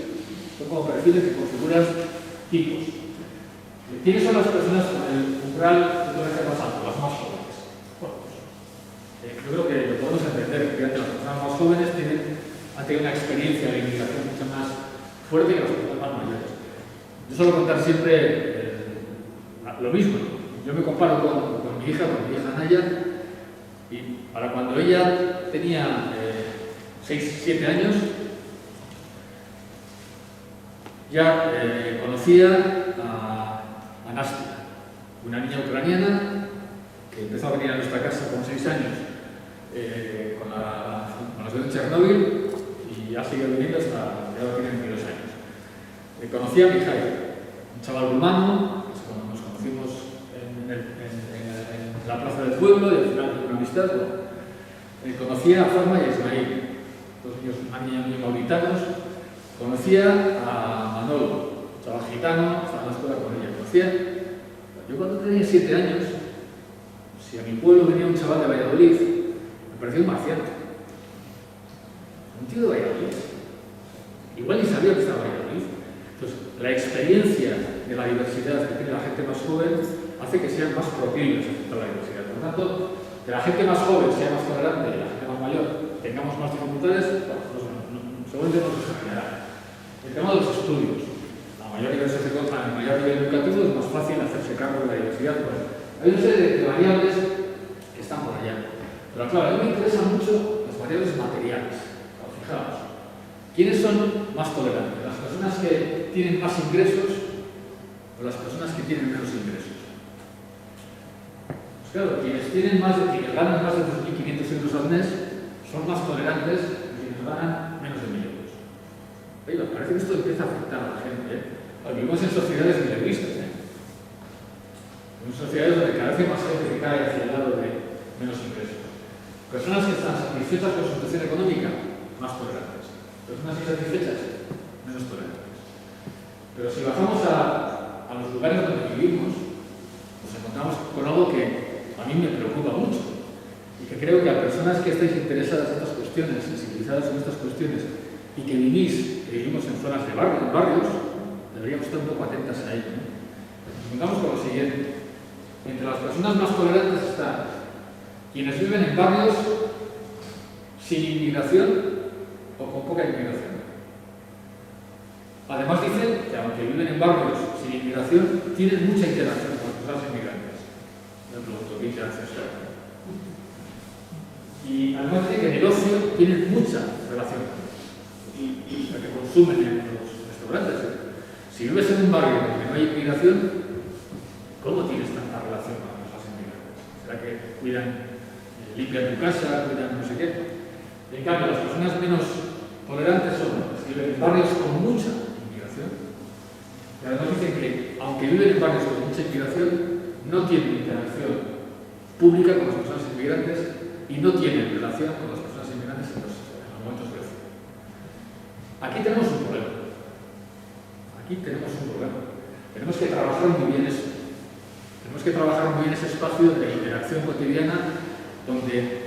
que configuran tipos. ¿Quiénes son las personas con el umbral de tolerancia más alto? Las más jóvenes. Bueno, yo creo que lo podemos entender, que las personas más jóvenes han tenido una experiencia de inmigración mucho más fuerte que las personas más mayores. Yo suelo contar siempre lo mismo. Yo me comparo con mi hija Naya, y para cuando ella tenía 6-7 años, ya conocía a Nastia, una niña ucraniana que empezó a venir a nuestra casa con 6 años con la ciudad de Chernóbil, y ha seguido viniendo hasta que ahora tiene 22 años. Conocía a Mikhail, un chaval rumano, que nos conocimos en la plaza del pueblo, y al final tuve una amistad. Conocía a Forma y a Ismail, dos niños, una niña muy mauritanos. Conocía a Manolo, un chaval gitano, estaba en la escuela con ella. Yo cuando tenía 7 años, si a mi pueblo venía un chaval de Valladolid, me parecía un marciano. Un tío de Valladolid. Igual ni sabía que estaba en Valladolid. Entonces, la experiencia de la diversidad que tiene la gente más joven hace que sean más proclives a aceptar la diversidad. Por lo tanto, que la gente más joven sea más tolerante y la gente más mayor tengamos más dificultades, seguramente no se examinará. El tema de los estudios. A mayor nivel educativo es más fácil hacerse cargo de la diversidad. Pues, hay una serie de variables que están por allá. Pero claro, a mí me interesan mucho las variables materiales. Fijaos, ¿quiénes son más tolerantes? ¿Las personas que tienen más ingresos o las personas que tienen menos ingresos? Pues claro, quienes ganan más de 2.500 euros al mes son más tolerantes que quienes ganan menos de 1.000 euros. Oiga, parece que esto empieza a afectar a la gente. Vivimos en sociedades bilinguistas. En sociedades donde cada vez hay más gente que cae hacia el lado de menos ingresos. Personas que están satisfechas con su situación económica, más tolerantes. Personas insatisfechas, menos tolerantes. Pero si bajamos a los lugares donde vivimos, nos encontramos con algo que a mí me preocupa mucho, y que creo que a personas que estáis interesadas en estas cuestiones, sensibilizadas en estas cuestiones, y que vivimos en zonas de barrios, deberíamos estar un poco atentas a ello. Nos encontramos con lo siguiente. Entre las personas más tolerantes están quienes viven en barrios sin inmigración o con poca inmigración. Además dicen que aunque viven en barrios sin inmigración, tienen mucha interacción con personas inmigrantes. Me pregunto, ¿qué interacción será? Y además dicen que en el ocio tienen mucha relación y la que consumen en los restaurantes. Si vives en un barrio donde no hay inmigración, ¿cómo tienes tanta relación con las inmigrantes? ¿Será que cuidan limpian tu casa, cuidan no sé qué. En cambio, las personas menos tolerantes son las que viven en barrios con mucha inmigración. Y además dicen que, aunque viven en barrios con mucha inmigración, no tienen interacción pública con las personas inmigrantes y no tienen relación con las personas inmigrantes en los momentos de ocio. Aquí tenemos un problema. Tenemos que trabajar muy bien eso. Tenemos que trabajar muy bien ese espacio de interacción cotidiana donde,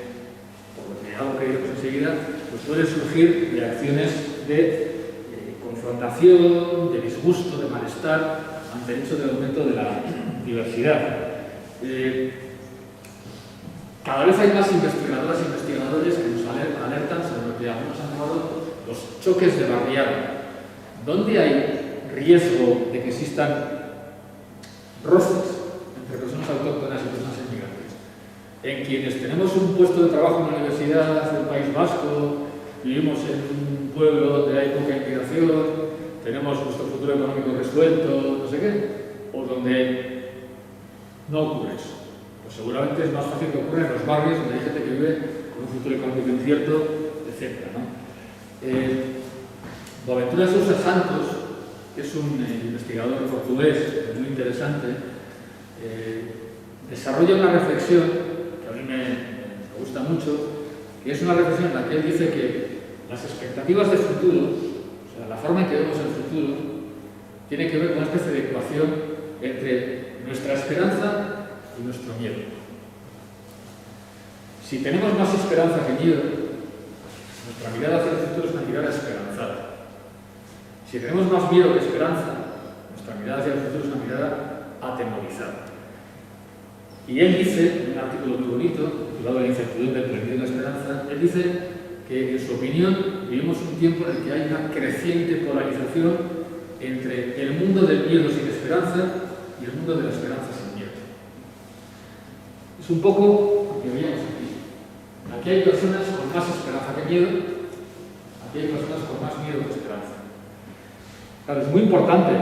por lo que algo que diremos enseguida, pues pueden surgir reacciones de confrontación, de disgusto, de malestar ante el hecho del aumento de la diversidad. Cada vez hay más investigadoras e investigadores que nos alertan sobre lo que algunos han llamado los choques de barriada, donde hay riesgo de que existan roces entre personas autóctonas y personas inmigrantes. En quienes tenemos un puesto de trabajo en la Universidad del País Vasco, vivimos en un pueblo donde hay poca inmigración, tenemos nuestro futuro económico resuelto, no sé qué, o donde no ocurre eso. Pues seguramente es más fácil que ocurra en los barrios donde hay gente que vive con un futuro económico incierto, etc., ¿no? Boaventura Sousa Santos, que es un investigador portugués muy interesante, desarrolla una reflexión que a mí me gusta mucho, que es una reflexión en la que él dice que las expectativas de futuro, o sea, la forma en que vemos el futuro, tiene que ver con una especie de ecuación entre nuestra esperanza y nuestro miedo. Si tenemos más esperanza que miedo, nuestra mirada hacia el futuro es una mirada esperanzada. Si tenemos más miedo que esperanza, nuestra mirada hacia el futuro es una mirada atemorizada. Y él dice, en un artículo muy bonito, titulado La incertidumbre entre el miedo y la esperanza, él dice que, en su opinión, vivimos un tiempo en el que hay una creciente polarización entre el mundo del miedo sin esperanza y el mundo de la esperanza sin miedo. Es un poco lo que veíamos aquí. Aquí hay personas con más esperanza que miedo, aquí hay personas con más miedo que esperanza. Claro, es muy importante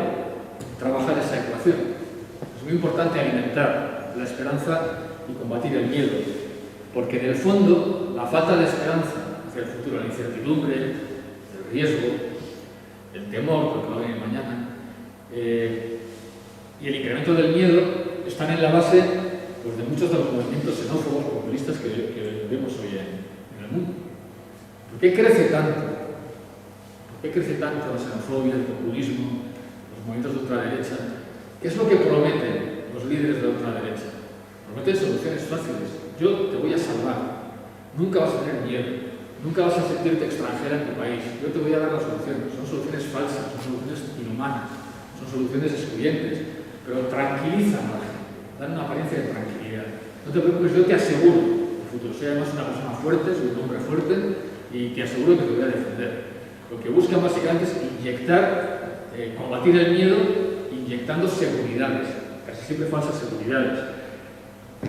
trabajar esa ecuación, es muy importante alimentar la esperanza y combatir el miedo, porque en el fondo la falta de esperanza hacia el futuro, la incertidumbre, el riesgo, el temor, porque va a venir mañana, y el incremento del miedo están en la base pues, de muchos de los movimientos xenófobos populistas que vemos hoy en el mundo. ¿Por qué crece tanto? ¿Por qué crece tanto la xenofobia, el populismo, los movimientos de ultraderecha? ¿Qué es lo que prometen los líderes de la ultraderecha? Prometen soluciones fáciles. Yo te voy a salvar. Nunca vas a tener miedo. Nunca vas a sentirte extranjera en tu país. Yo te voy a dar la solución. Son soluciones falsas, son soluciones inhumanas, son soluciones excluyentes, pero tranquilizan a la gente, dan una apariencia de tranquilidad. No te preocupes, yo te aseguro el futuro. Soy además una persona fuerte, soy un hombre fuerte y te aseguro que te voy a defender. Lo que buscan básicamente es inyectar, combatir el miedo, inyectando seguridades, casi siempre falsas seguridades.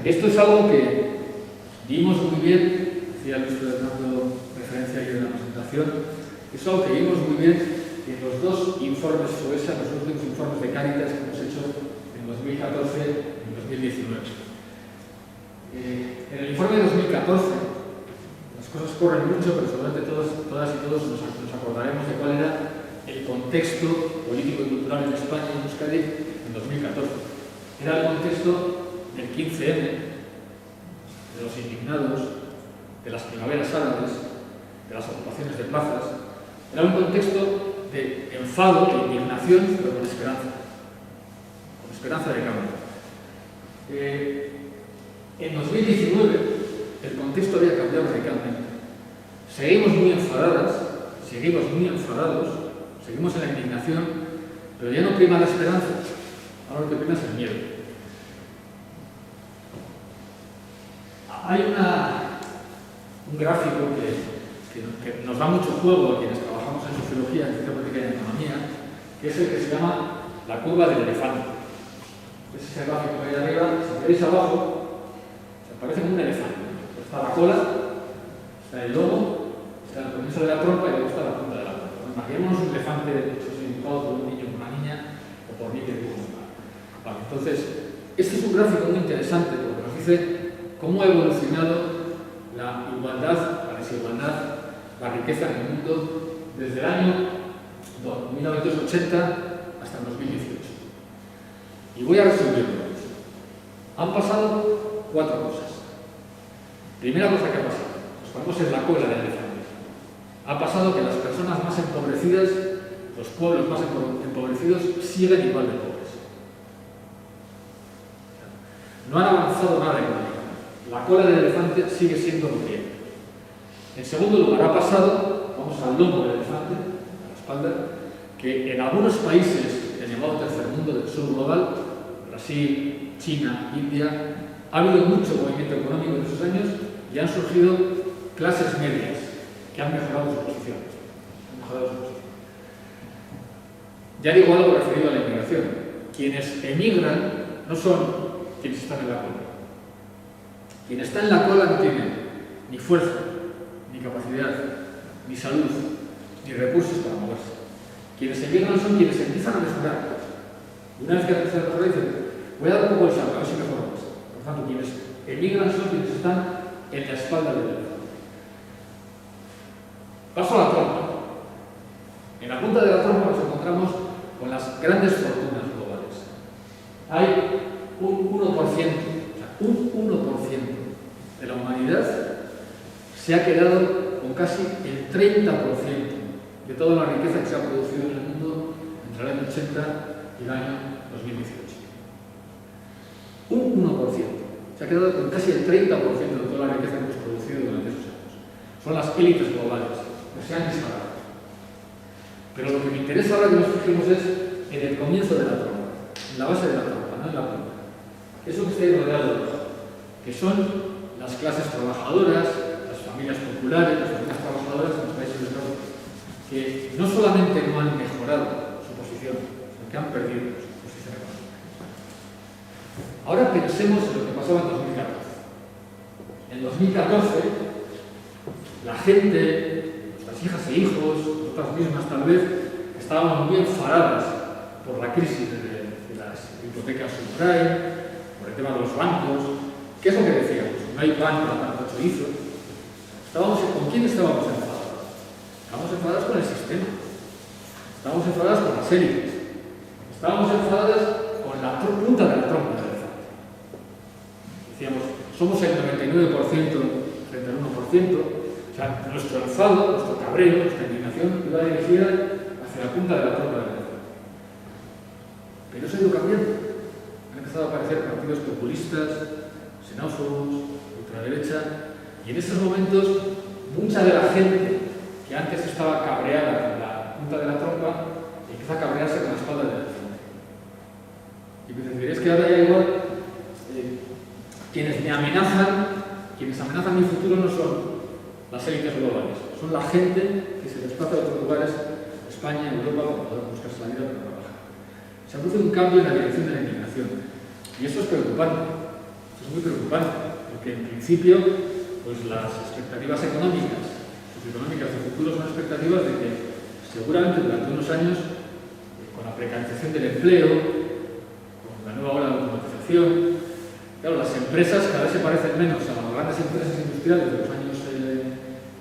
Esto es algo que vimos muy bien, decía Luis Fernando referencia ayer en la presentación, es algo que vimos muy bien en los dos informes FOESA, los dos últimos informes de Cáritas que hemos hecho en 2014 y en 2019. En el informe de 2014, las cosas corren mucho, pero seguramente todas y todos nos acordaremos de cuál era el contexto político y cultural en España, en Euskadi, en 2014. Era el contexto del 15M, de los indignados, de las primaveras árabes, de las ocupaciones de plazas. Era un contexto de enfado, de indignación, pero con esperanza de cambio. En 2019 el contexto había cambiado radicalmente. Seguimos muy enfadados, seguimos en la indignación, pero ya no prima la esperanza, ahora lo que prima es el miedo. Hay un gráfico que nos da mucho juego a quienes trabajamos en sociología, en ciencia política y en economía, que es el que se llama la curva del elefante. Es ese gráfico que hay arriba, si veis abajo, se parece como un elefante. Está la cola, está el lomo, está el comienzo de la trompa y luego está la punta de la trompa. Imaginémonos un elefante dibujado por un niño o una niña o por mí que dibujo. Entonces, este es un gráfico muy interesante porque nos dice cómo ha evolucionado la igualdad, la desigualdad, la riqueza en el mundo desde el año 1980 hasta el 2018. Y voy a resumirlo. Han pasado 4 cosas. Primera cosa que ha pasado, nos ponemos en la cola del elefante. Ha pasado que las personas más empobrecidas, los pueblos más empobrecidos, siguen igual de pobres. No han avanzado nada en la vida. La cola del elefante sigue siendo lo que es. En segundo lugar, ha pasado, vamos al lomo del elefante, a la espalda, que en algunos países del llamado tercer mundo del sur global, Brasil, China, India, ha habido mucho movimiento económico en esos años y han surgido clases medias que han mejorado su posición. Ya digo algo referido a la inmigración. Quienes emigran no son quienes están en la cola. Quien está en la cola no tiene ni fuerza, ni capacidad, ni salud, ni recursos para moverse. Quienes emigran son quienes empiezan a mejorar. Una vez que empiezan a mejorar, dicen, voy a dar un poco el salto, a ver si mejoramos. Por tanto, quienes emigran son quienes están en la espalda del elefante. Paso a la trompa. En la punta de la trompa nos encontramos con las grandes fortunas globales. Hay un 1%, o sea, un 1% de la humanidad se ha quedado con casi el 30% de toda la riqueza que se ha producido en el mundo entre el año 80 y el año 2018. Un 1%. Se ha quedado con casi el 30% de toda la riqueza que hemos producido durante esos años. Son las élites globales que se han disparado. Pero lo que me interesa ahora que nos fijemos es en el comienzo de la trompa, en la base de la trompa, no en la punta. Eso que está ahí rodeado, que son las clases trabajadoras, las familias populares, las familias trabajadoras en los países del norte, que no solamente no han mejorado su posición, sino que han perdido su posición económica. Ahora pensemos en lo que pasaba en 2014. En 2014, la gente, nuestras hijas e hijos, nosotras mismas tal vez, estábamos muy enfadadas por la crisis de las hipotecas subprime, por el tema de los bancos. ¿Qué es lo que decíamos? No hay pan para tanto chorizo. ¿Con quién estábamos enfadados? Estábamos enfadados con el sistema. Estábamos enfadados con las élites. Estábamos enfadados con la punta de la trompa del elefante. Decíamos, somos el 99% frente al 1%. O sea, nuestro enfado, nuestro cabreo, nuestra indignación iba dirigida hacia la punta de la trompa del elefante. Pero eso ha ido cambiando. Han empezado a aparecer partidos populistas, xenófobos, ultraderecha, y en estos momentos mucha de la gente que antes estaba cabreada con la punta de la trompa empieza a cabrearse con la espalda del elefante. Y me diréis que ahora ya igual quienes amenazan mi futuro no son las élites globales, son la gente que se desplaza de otros lugares, España, Europa, para poder buscarse la vida para trabajar. Se ha producido un cambio en la dirección de la inmigración. Y eso es preocupante, esto es muy preocupante, porque en principio pues las expectativas económicas de futuro son expectativas de que seguramente durante unos años, con la precarización del empleo, con la nueva ola de automatización, claro, las empresas cada vez se parecen menos a las grandes empresas industriales de los años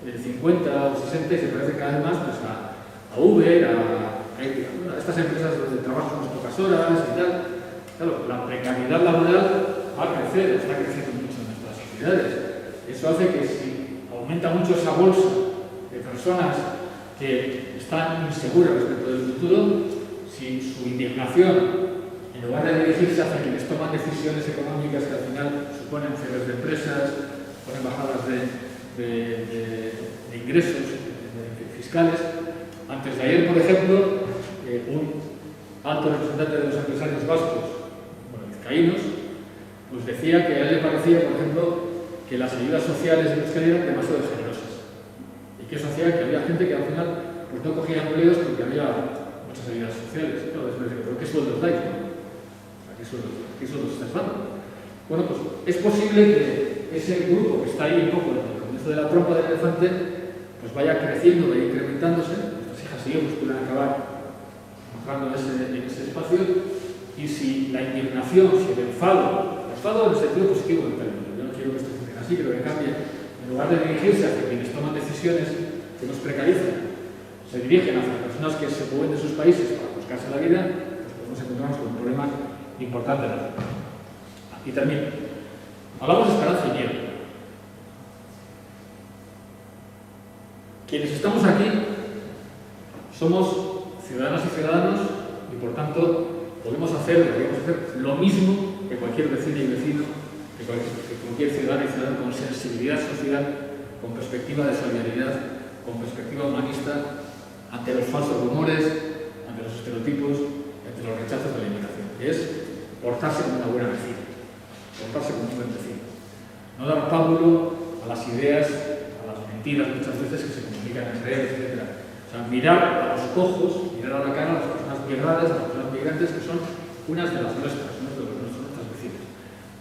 50 o 60 y se parecen cada vez más pues, a Uber, a estas empresas donde trabajan unas pocas horas y tal. Claro, la precariedad laboral va a crecer, está creciendo mucho en nuestras sociedades. Eso hace que si aumenta mucho esa bolsa de personas que están inseguras respecto del futuro, si su indignación, en lugar de dirigirse hacia quienes toman decisiones económicas que al final suponen cierres de empresas, ponen bajadas de ingresos fiscales. Antes de ayer, por ejemplo, un alto representante de los empresarios vascos, vizcaínos, pues decía que a él le parecía, por ejemplo, que las ayudas sociales en Euskadi eran demasiado generosas y que eso hacía que había gente que al final pues, no cogía empleos porque había muchas ayudas sociales. Claro, pero ¿qué sueldos dais? ¿Qué sueldos estáis dando? Bueno, pues es posible que ese grupo que está ahí un poco en el comienzo de la trompa del elefante pues vaya creciendo, vaya incrementándose. Nuestras hijas y hijos pueden acabar entrando en ese espacio. Y si la indignación, si el enfado en el sentido positivo del término, yo no quiero que esto funcione así, quiero que cambie en lugar de dirigirse hacia quienes toman decisiones que nos precarizan, se dirigen hacia personas que se mueven de sus países para buscarse la vida, pues nos encontramos con un problema importante. Y termino. Hablamos de esperanza y miedo. Quienes estamos aquí somos ciudadanas y ciudadanos y, por tanto, deberíamos hacer lo mismo que cualquier vecino y vecino, que cualquier ciudadano y ciudadano con sensibilidad social, con perspectiva de solidaridad, con perspectiva humanista, ante los falsos rumores, ante los estereotipos, ante los rechazos de la inmigración, que es portarse como una buena vecina, portarse como un buen vecino. No dar pábulo a las ideas, a las mentiras muchas veces que se comunican en redes, etc. O sea, mirar a los ojos, mirar a la cara a las personas migradas, a las personas migrantes que son unas de las nuestras, nuestras vecinas.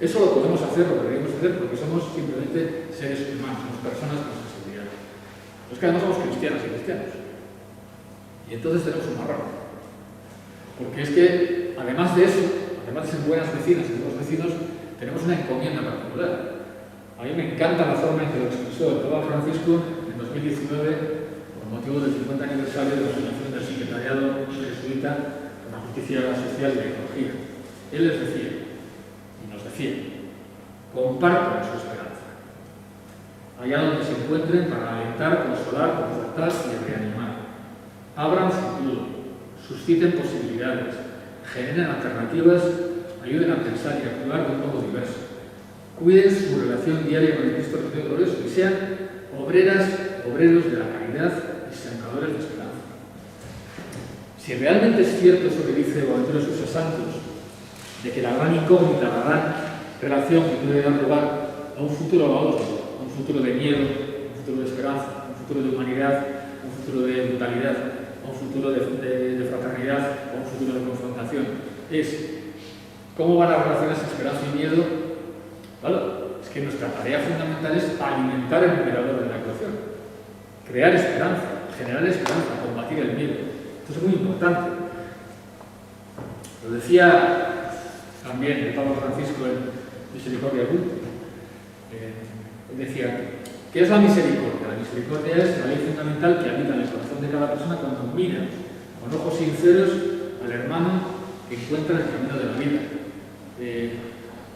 Eso lo podemos hacer, lo deberíamos hacer, porque somos simplemente seres humanos, somos personas con sensibilidad. Pero es que además somos cristianas y cristianos. Y entonces tenemos un marrón. Porque es que, además de eso, además de ser buenas vecinas y buenos vecinos, tenemos una encomienda particular. A mí me encanta la forma en que lo expresó el Papa Francisco en 2019, por motivo del 50 aniversario de la fundación del Secretariado Jesuita por la Justicia Social y la Ecología. Él les decía, y nos decía, compartan su esperanza, allá donde se encuentren, para alentar, consolar, confortar y reanimar. Abran futuro, susciten posibilidades, generen alternativas, ayuden a pensar y a actuar de un modo diverso. Cuiden su relación diaria con el Cristo glorioso y sean obreros de la caridad y sembradores de esperanza. Si realmente es cierto eso que dice Boaventura Sousa Santos, de que la gran incógnita, la gran relación que puede dar lugar a un futuro o a otro, a un futuro de miedo, a un futuro de esperanza, a un futuro de humanidad, a un futuro de brutalidad, a un futuro de fraternidad, a un futuro de confrontación, es cómo van a relacionarse esperanza y miedo. Claro, es que nuestra tarea fundamental es alimentar el generador de la ecuación, crear esperanza, generar esperanza, combatir el miedo. Esto es muy importante. Lo decía también el Papa Francisco en Misericordia Vultus. Él decía, ¿qué es la misericordia? La misericordia es la ley fundamental que habita en el corazón de cada persona cuando mira con ojos sinceros al hermano que encuentra el camino de la vida.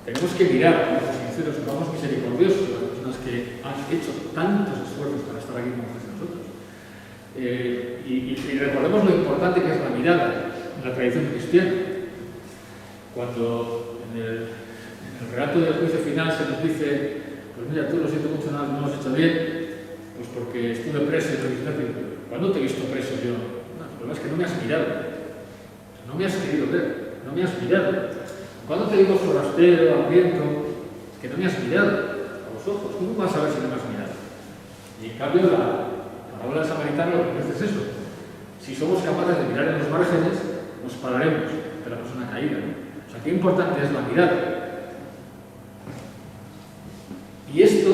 Tenemos que mirar con ojos sinceros, somos misericordiosos, las personas que han hecho tantos esfuerzos para estar aquí con nosotros. Y recordemos lo importante que es la mirada en la tradición cristiana. Cuando en el relato del juicio final se nos dice, pues mira, tú lo siento mucho, no lo has hecho bien, pues porque estuve preso y ¿cuándo te he visto preso yo? No, el problema es que no me has mirado, no me has querido ver, no me has mirado. Cuando te digo forastero, hambriento, es que no me has mirado a los ojos. ¿Cómo vas a ver si no me has mirado? Y en cambio, la parábola del samaritano lo que dice es eso. Si somos capaces de mirar en los márgenes, nos pararemos de la persona caída, ¿no? O sea, qué importante es la mirada. Y esto,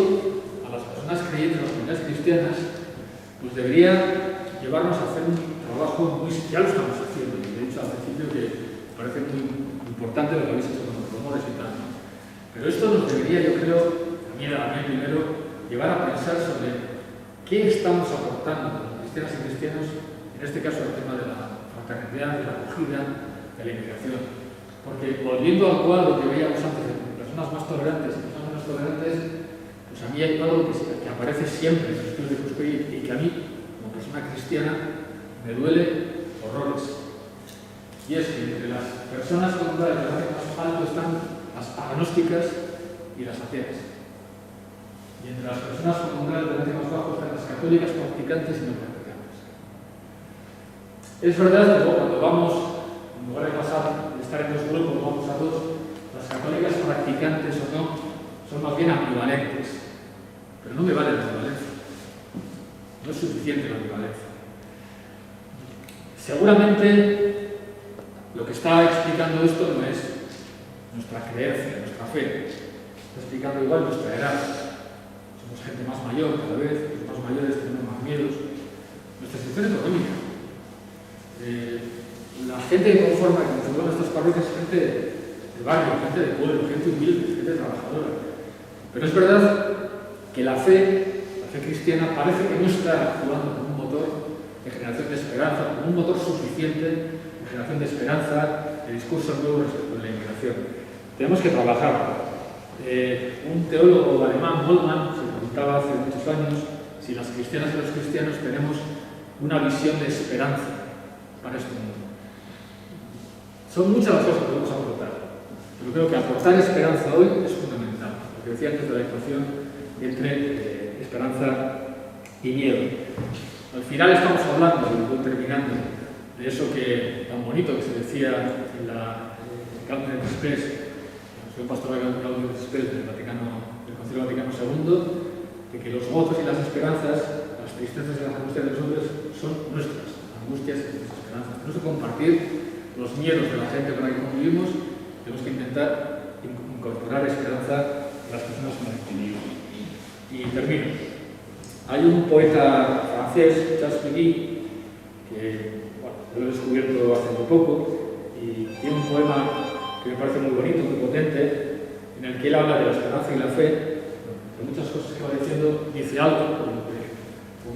a las personas creyentes, a las comunidades cristianas, pues debería llevarnos a hacer un trabajo muy... Ya lo estamos haciendo, y he dicho al principio que parece muy importante lo que habéis hecho con los rumores y tal, ¿no? Pero esto nos debería, yo creo, a mí primero, llevar a pensar sobre qué estamos aportando los cristianos y cristianos, en este caso el tema de la fraternidad, de la acogida, de la inmigración. Porque volviendo al cuadro que veíamos antes de personas más tolerantes y personas menos tolerantes, pues a mí hay algo que aparece siempre en los estudios de Foucault y que a mí, como persona cristiana, me duele horrores. Y es que entre las personas con un grado de tolerancia más alto están las agnósticas y las ateas. Y entre las personas con un grado de tolerancia más bajo están las católicas practicantes y no practicantes. Es verdad que luego, cuando vamos, en lugar de estar en dos grupos, vamos a dos, las católicas practicantes o no, son más bien ambivalentes. Pero no me vale la ambivalencia. No es suficiente la ambivalencia. Seguramente lo que está explicando esto no es nuestra creencia, nuestra fe. Está explicando igual nuestra edad. Somos gente más mayor cada vez, los más mayores tenemos más miedos. Nuestra situación económica. La gente que conforma nuestras parroquias es gente de barrio, gente de pueblo, gente humilde, gente trabajadora. Pero es verdad que la fe cristiana parece que no está actuando como un motor de generación de esperanza, como un motor suficiente de generación de esperanza, de discursos nuevos respecto de la inmigración. Tenemos que trabajar. Un teólogo alemán, Moltmann, se preguntaba hace muchos años si las cristianas y los cristianos tenemos una visión de esperanza para este mundo. Son muchas las cosas que podemos aportar, pero creo que aportar esperanza hoy es fundamental, lo que decía antes de la ecuación entre esperanza y miedo. Al final estamos hablando, y voy terminando, de eso que tan bonito que se decía en la Gaudium et Spes, el pastoral Gaudium et Spes del Concilio Vaticano II, de que los gozos y las esperanzas, las tristezas y las angustias de los hombres son nuestras angustias y nuestras esperanzas. Tenemos que compartir los miedos de la gente con la que convivimos, tenemos que intentar incorporar esperanza a las personas con las que vivimos. Y termino. Hay un poeta francés, Charles Péguy, que lo he descubierto hace muy poco, y tiene un poema que me parece muy bonito, muy potente, en el que él habla de la esperanza y la fe. De muchas cosas que va diciendo, dice algo, como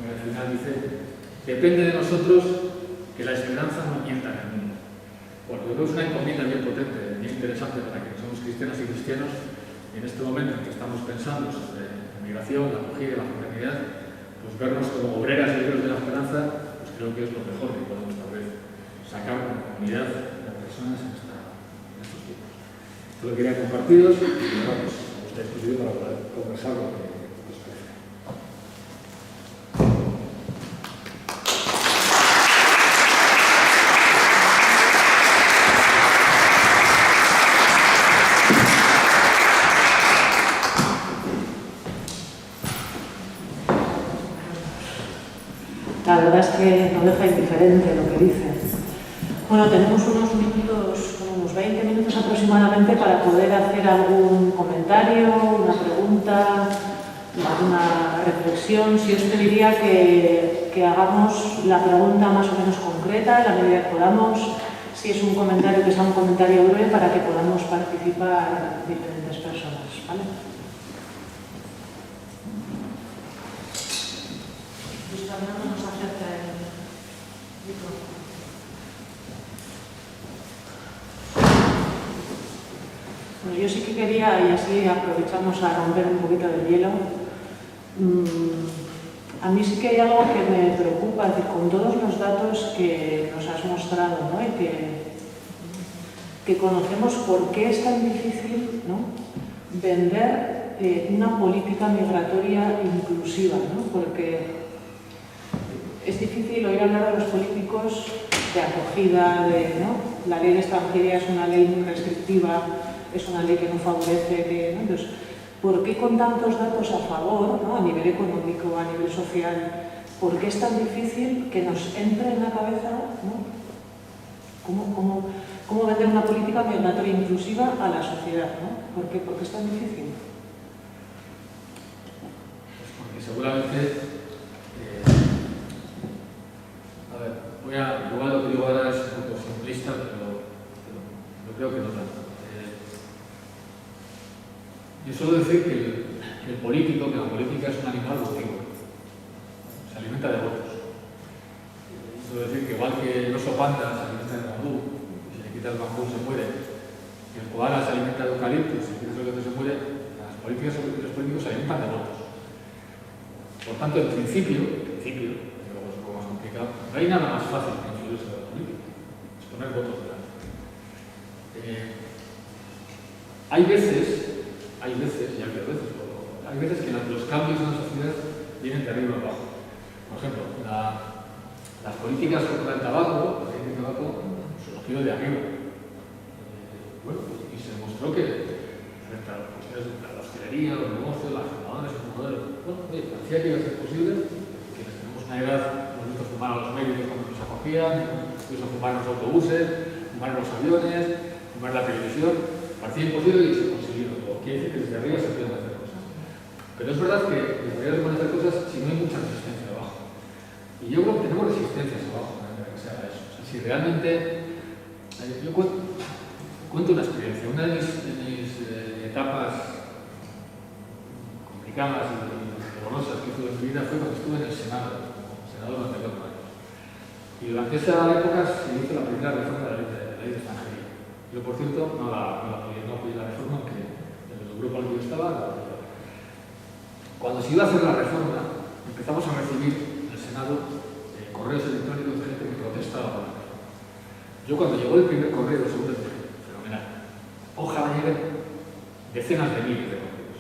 al final dice, depende de nosotros que la esperanza no mienta en el mundo. Bueno, yo creo que es una encomienda bien potente, bien interesante para que somos cristianas y cristianos, y en este momento en que estamos pensando sobre la migración, la acogida y la fraternidad, pues vernos como obreras y obreros de la esperanza, pues creo que es lo mejor que podemos tal vez sacar como comunidad de personas en estos tiempos. Esto lo quería compartiros y ahora pues estáis posible para poder conversar lo que os parece. La verdad es que no deja indiferente lo que dice. Bueno, tenemos unos minutos, unos 20 minutos aproximadamente para poder hacer algún comentario, una pregunta, alguna reflexión. Si os pediría que hagamos la pregunta más o menos concreta, en la medida que podamos. Si es un comentario, que sea un comentario breve para que podamos participar diferentes personas, ¿vale? Fernando nos acerca el micrófono. Bueno, yo sí que quería, y así aprovechamos a romper un poquito del hielo, a mí sí que hay algo que me preocupa, es decir, con todos los datos que nos has mostrado, ¿no? Y que conocemos por qué es tan difícil, ¿no?, vender una política migratoria inclusiva, ¿no? Porque es difícil oír hablar de los políticos de acogida, ¿no? La ley de extranjería es una ley muy restrictiva, es una ley que no favorece, ¿no? Entonces, ¿por qué con tantos datos a favor, ¿no?, a nivel económico, a nivel social, por qué es tan difícil que nos entre en la cabeza, ¿no?, cómo vender una política migratoria inclusiva a la sociedad, ¿no? ¿Por qué es tan difícil? Pues porque seguramente igual lo que digo ahora es un poco simplista, pero creo que no tanto. Yo suelo decir que la política es un animal votivo, se alimenta de votos. Suelo decir que igual que el oso panda se alimenta de bambú, y si le quita el bambú se muere, y el koala se alimenta de eucalipto, y si le quita el eucalipto se muere, los políticos se alimentan de votos. Por tanto, en principio, no hay nada más fácil que influir sobre la política, es poner votos delante. Hay veces que los cambios en la sociedad vienen de arriba abajo. Por ejemplo, las políticas contra el tabaco, surgió de arriba. Y se demostró que frente a las cuestiones de la hostelería, los negocios, las fumadoras y fumadores, parecía que iba a ser posible, que tenemos una edad, hemos visto fumar a los médicos cuando nos acogían, hemos visto fumar en los autobuses, fumar en los aviones, fumar en la televisión, parecía imposible y se consiguió. Quiere decir que desde arriba se pueden hacer cosas. Pero es verdad que desde arriba se pueden hacer cosas si no hay mucha resistencia abajo. Y yo creo que tenemos resistencias abajo para que se haga eso. O sea, si realmente... yo cuento una experiencia. Una de mis etapas complicadas y vida fue cuando estuve en el Senado, como senador durante 4 años. Y durante esa época se hizo la primera reforma de la ley de extranjería. Yo, por cierto, no apoyé la reforma, que desde el grupo al que yo estaba la apoyaba. Cuando se iba a hacer la reforma, empezamos a recibir en el Senado correos electrónicos de gente que protestaba por la reforma. Yo, cuando llegó el primer correo, el segundo, dije, fenomenal. Ojalá lleguen decenas de miles de correos.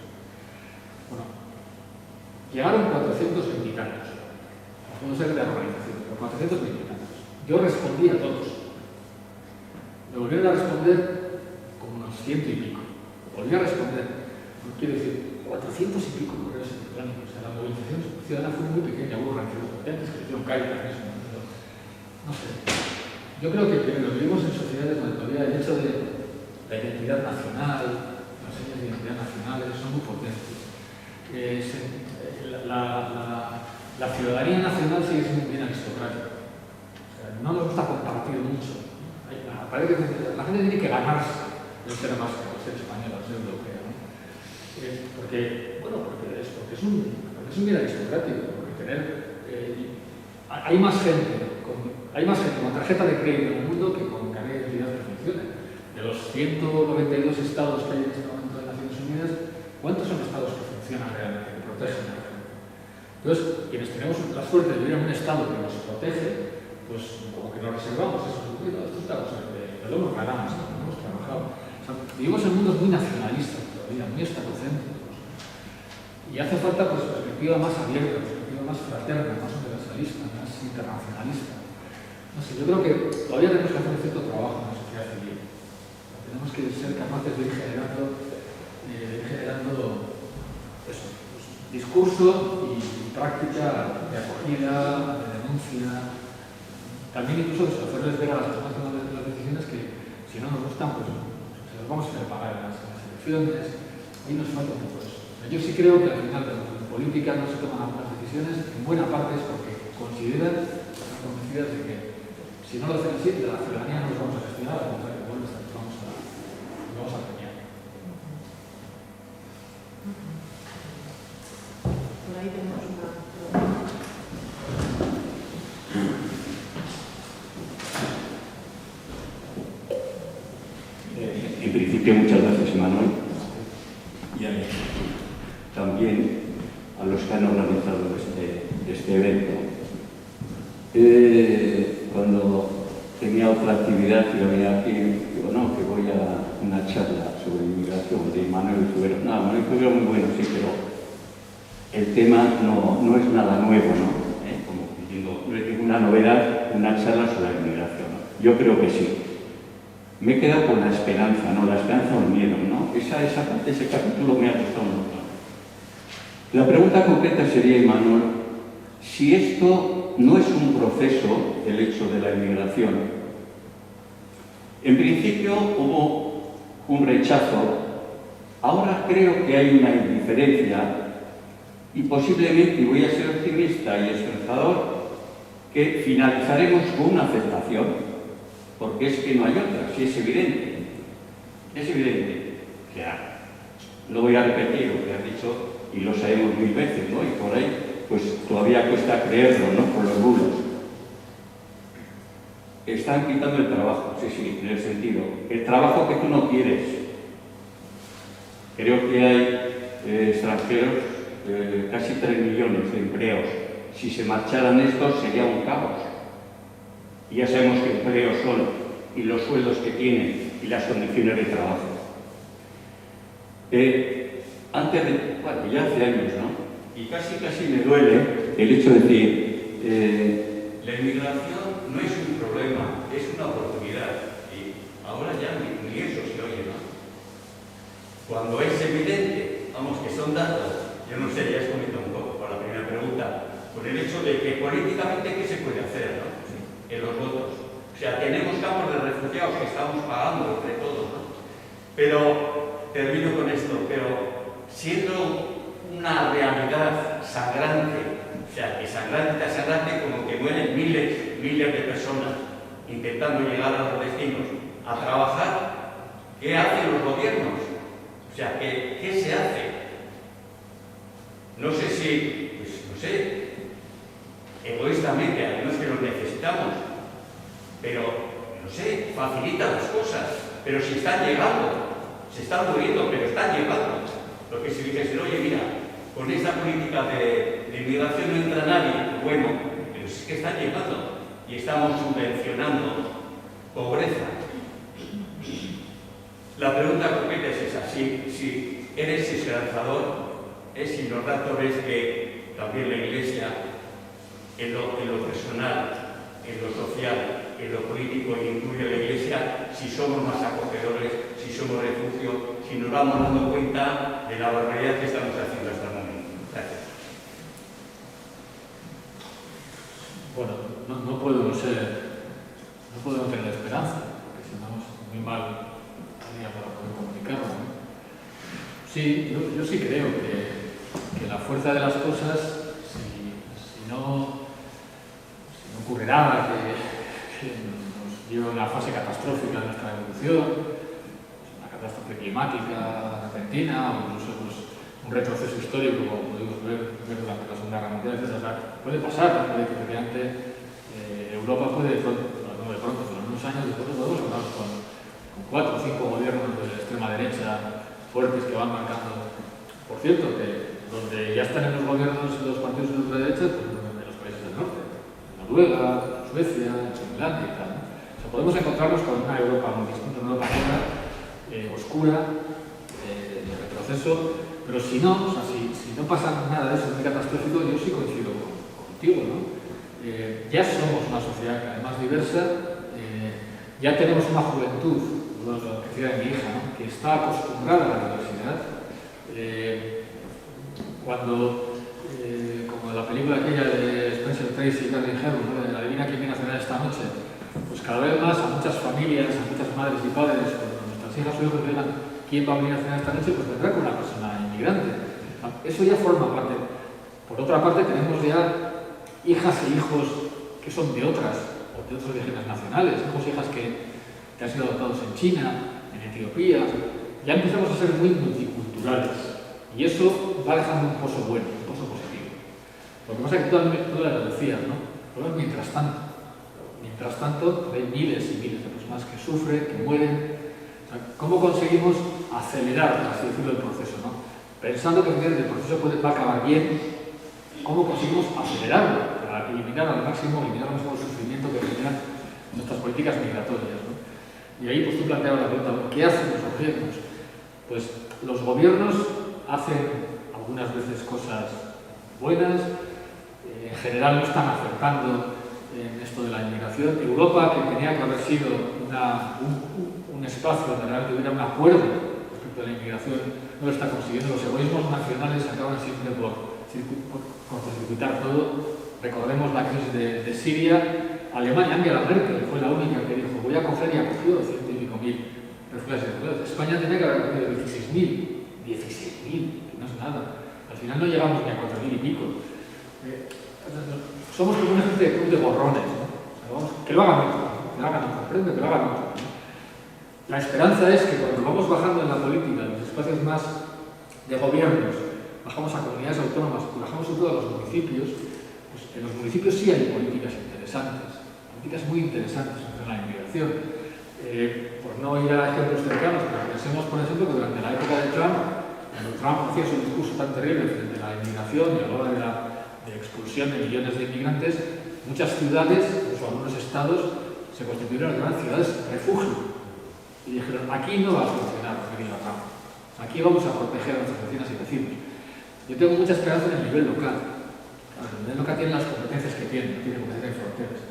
Bueno, llegaron 420 y tantos. No sé de la organización, pero 420 y tantos. Yo respondí a todos. Me volvieron a responder como unos 100 y pico. Volví a responder. No quiero decir, 400 y pico correos electrónicos. O sea, la movilización ciudadana fue muy pequeña. Hubo organizaciones potentes que hicieron Cáritas, eso. No sé. Yo creo que vivimos en sociedades donde todavía el hecho de la identidad nacional, las señas de identidad nacionales son muy potentes. La ciudadanía nacional sigue siendo bien aristocrática. O sea, no nos gusta compartir mucho. Parece que la gente tiene que ganarse el ser vasco, el ser español, el ser europeo, ¿no? Porque es un bien aristocrático, porque hay más gente con tarjeta de crédito en el mundo que con carnet de identidad que funcione. De los 192 estados que hay en este momento de Naciones Unidas, ¿cuántos son estados que funcionan realmente, que protegen a la gente? Entonces, quienes tenemos la suerte de vivir en un estado que nos protege, pues como que nos reservamos eso. Esto está cosa que lo hemos ganado, no hemos trabajado. O sea, vivimos en mundos muy nacionalistas todavía, muy estatocéntricos. Y hace falta pues perspectiva más abierta, perspectiva más fraterna, más universalista, más internacionalista. No sé, yo creo que todavía tenemos que hacer un cierto trabajo en la sociedad civil. Tenemos que ser capaces de ir generando eso, pues, discurso y práctica de acogida, de denuncia. También incluso hacerles ver a las personas que toman las decisiones que si no nos gustan, pues se los vamos a hacer pagar en las elecciones. Ahí nos falta un poco eso. Yo sí creo que al final, cuando en política no se toman algunas decisiones, en buena parte es porque consideran, están convencidas de que si no lo hacen así, de la ciudadanía no nos vamos a gestionar, al contrario, vamos a apoyar. Por ahí tenemos una pregunta. En principio, muchas gracias, Manuel. Y también a los que han organizado este evento. Cuando tenía otra actividad y venía aquí, digo, no, que voy a una charla sobre inmigración de Manuel Cubero. No, Manuel Cubero muy bueno, sí, pero el tema no es nada nuevo, ¿no? Como diciendo, no es ninguna novedad una charla sobre la inmigración, ¿no? Yo creo que sí. Me he quedado con la esperanza, ¿no? La esperanza o el miedo, ¿no? Esa parte, ese capítulo me ha gustado mucho. La pregunta concreta sería, Manuel, si esto no es un proceso, el hecho de la inmigración. En principio hubo un rechazo, ahora creo que hay una indiferencia y posiblemente, y voy a ser optimista y esperanzador, que finalizaremos con una aceptación. Porque es que no hay otra, sí es evidente. Es evidente. O sea, no voy a repetir lo que has dicho y lo sabemos 1000 veces, ¿no? Y por ahí, pues todavía cuesta creerlo, ¿no? Por los bulos. Están quitando el trabajo, sí, en el sentido. El trabajo que tú no quieres. Creo que hay extranjeros, casi 3 millones de empleos. Si se marcharan estos sería un caos. Y ya sabemos qué empleos son y los sueldos que tienen y las condiciones de trabajo. Ya hace años, ¿no? Y casi me duele el hecho de decir, la inmigración no es un problema, es una oportunidad. Y ahora ya ni eso se oye, ¿no? Cuando es evidente, vamos, que son datos, yo no sé, ya has comentado un poco por la primera pregunta, por el hecho de que políticamente, ¿qué se puede hacer, no? En los votos. O sea, tenemos campos de refugiados que estamos pagando entre todos, ¿no? Pero, termino con esto, pero siendo una realidad sangrante, o sea, que sangrante como que mueren miles de personas intentando llegar a los destinos a trabajar, ¿qué hacen los gobiernos? O sea, ¿qué se hace? No sé si, pues no sé, supuestamente, además que los necesitamos, pero, no sé, facilita las cosas, pero si están llegando, se están muriendo, pero están llegando. Lo que si dijesen, oye, mira, con esta política de inmigración no entra nadie, bueno, pero es que están llegando y estamos subvencionando pobreza. La pregunta concreta es esa, si eres esperanzador, es si los datos ves que también la Iglesia, en lo personal, en lo social, en lo político, incluye la Iglesia, si somos más acogedores, si somos refugio, si nos vamos dando cuenta de la barbaridad que estamos haciendo hasta el momento. Gracias. Bueno, no puedo no tener esperanza, porque si no es muy mal para poder comunicarlo, ¿no? Sí, yo sí creo que la fuerza de las cosas, si no ocurrirá que nos lleve a una fase catastrófica de nuestra evolución, una catástrofe climática repentina, o incluso un retroceso histórico, como pudimos ver durante la Segunda Guerra Mundial, etc. O sea, puede pasar, puede que efectivamente Europa puede, no de pronto, pero en unos años después podemos hablar con 4 o 5 gobiernos de la extrema derecha fuertes que van marcando. Por cierto, que donde ya están en los gobiernos los partidos de ultraderecha, pues en los países del norte, en Noruega, en Suecia, en Finlandia y tal, ¿no? O sea, podemos encontrarnos con una Europa muy distinta, una Europa oscura, de retroceso, pero si no, o sea, si no pasa nada de eso muy catastrófico, yo sí coincido contigo, ¿no? Ya somos una sociedad cada vez más diversa, ya tenemos una juventud, lo que decía de mi hija, ¿no?, que está acostumbrada a la diversidad. Cuando, como en la película aquella de Spencer Tracy y Catherine Hepburn, ¿no?, de la Adivina quién viene a cenar esta noche, pues cada vez más a muchas familias, a muchas madres y padres, cuando nuestras hijas o hijos digan quién va a venir a cenar esta noche, pues vendrá con una persona inmigrante. Eso ya forma parte. Por otra parte, tenemos ya hijas e hijos que son de otros orígenes nacionales, tenemos hijas que han sido adoptados en China, en Etiopía. Ya empezamos a ser muy multiculturales y eso va dejando un pozo bueno, un pozo positivo. Lo que pasa es que tú lo decías, ¿no? Pero mientras tanto, hay miles y miles de personas que sufren, que mueren. O sea, ¿cómo conseguimos acelerar, así decirlo, el proceso, ¿no? Pensando que el proceso va a acabar bien, ¿cómo conseguimos acelerarlo para eliminar al máximo el sufrimiento que generan nuestras políticas migratorias, ¿no? Y ahí pues tú planteabas la pregunta, ¿qué hacen los gobiernos? Pues los gobiernos hacen algunas veces cosas buenas, en general no están acertando en esto de la inmigración. Europa, que tenía que haber sido un espacio donde realmente hubiera un acuerdo respecto a la inmigración, no lo está consiguiendo. Los egoísmos nacionales acaban siempre por cortocircuitar todo. Recordemos la crisis de Siria. Alemania, Angela Merkel fue la única que dijo voy a coger y acogió 100 y pico mil refugiados. España tenía que haber acogido 16.000, que no es nada. Al final no llegamos ni a 4.000 y pico. Somos como una especie de club de gorrones, ¿no? O sea, que lo hagan otros, que lo hagan otros, ¿no? La esperanza es que cuando vamos bajando en la política, en los espacios más de gobiernos, bajamos a comunidades autónomas y bajamos sobre todo a los municipios, pues en los municipios sí hay políticas interesantes. Políticas muy interesantes en la inmigración. Por no ir a ejemplos cercanos, pero pensemos, por ejemplo, que durante la época de Trump, cuando Trump hacía su discurso tan terrible frente a la inmigración y a la hora de expulsión de millones de inmigrantes, muchas ciudades, incluso algunos estados, se constituyeron en grandes ciudades refugio. Y dijeron, aquí no va a funcionar lo que diga Trump. Aquí vamos a proteger a nuestras vecinas y vecinos. Yo tengo mucha esperanza en el nivel local. Claro, el nivel local tiene las competencias que tiene, no tiene competencias en fronteras.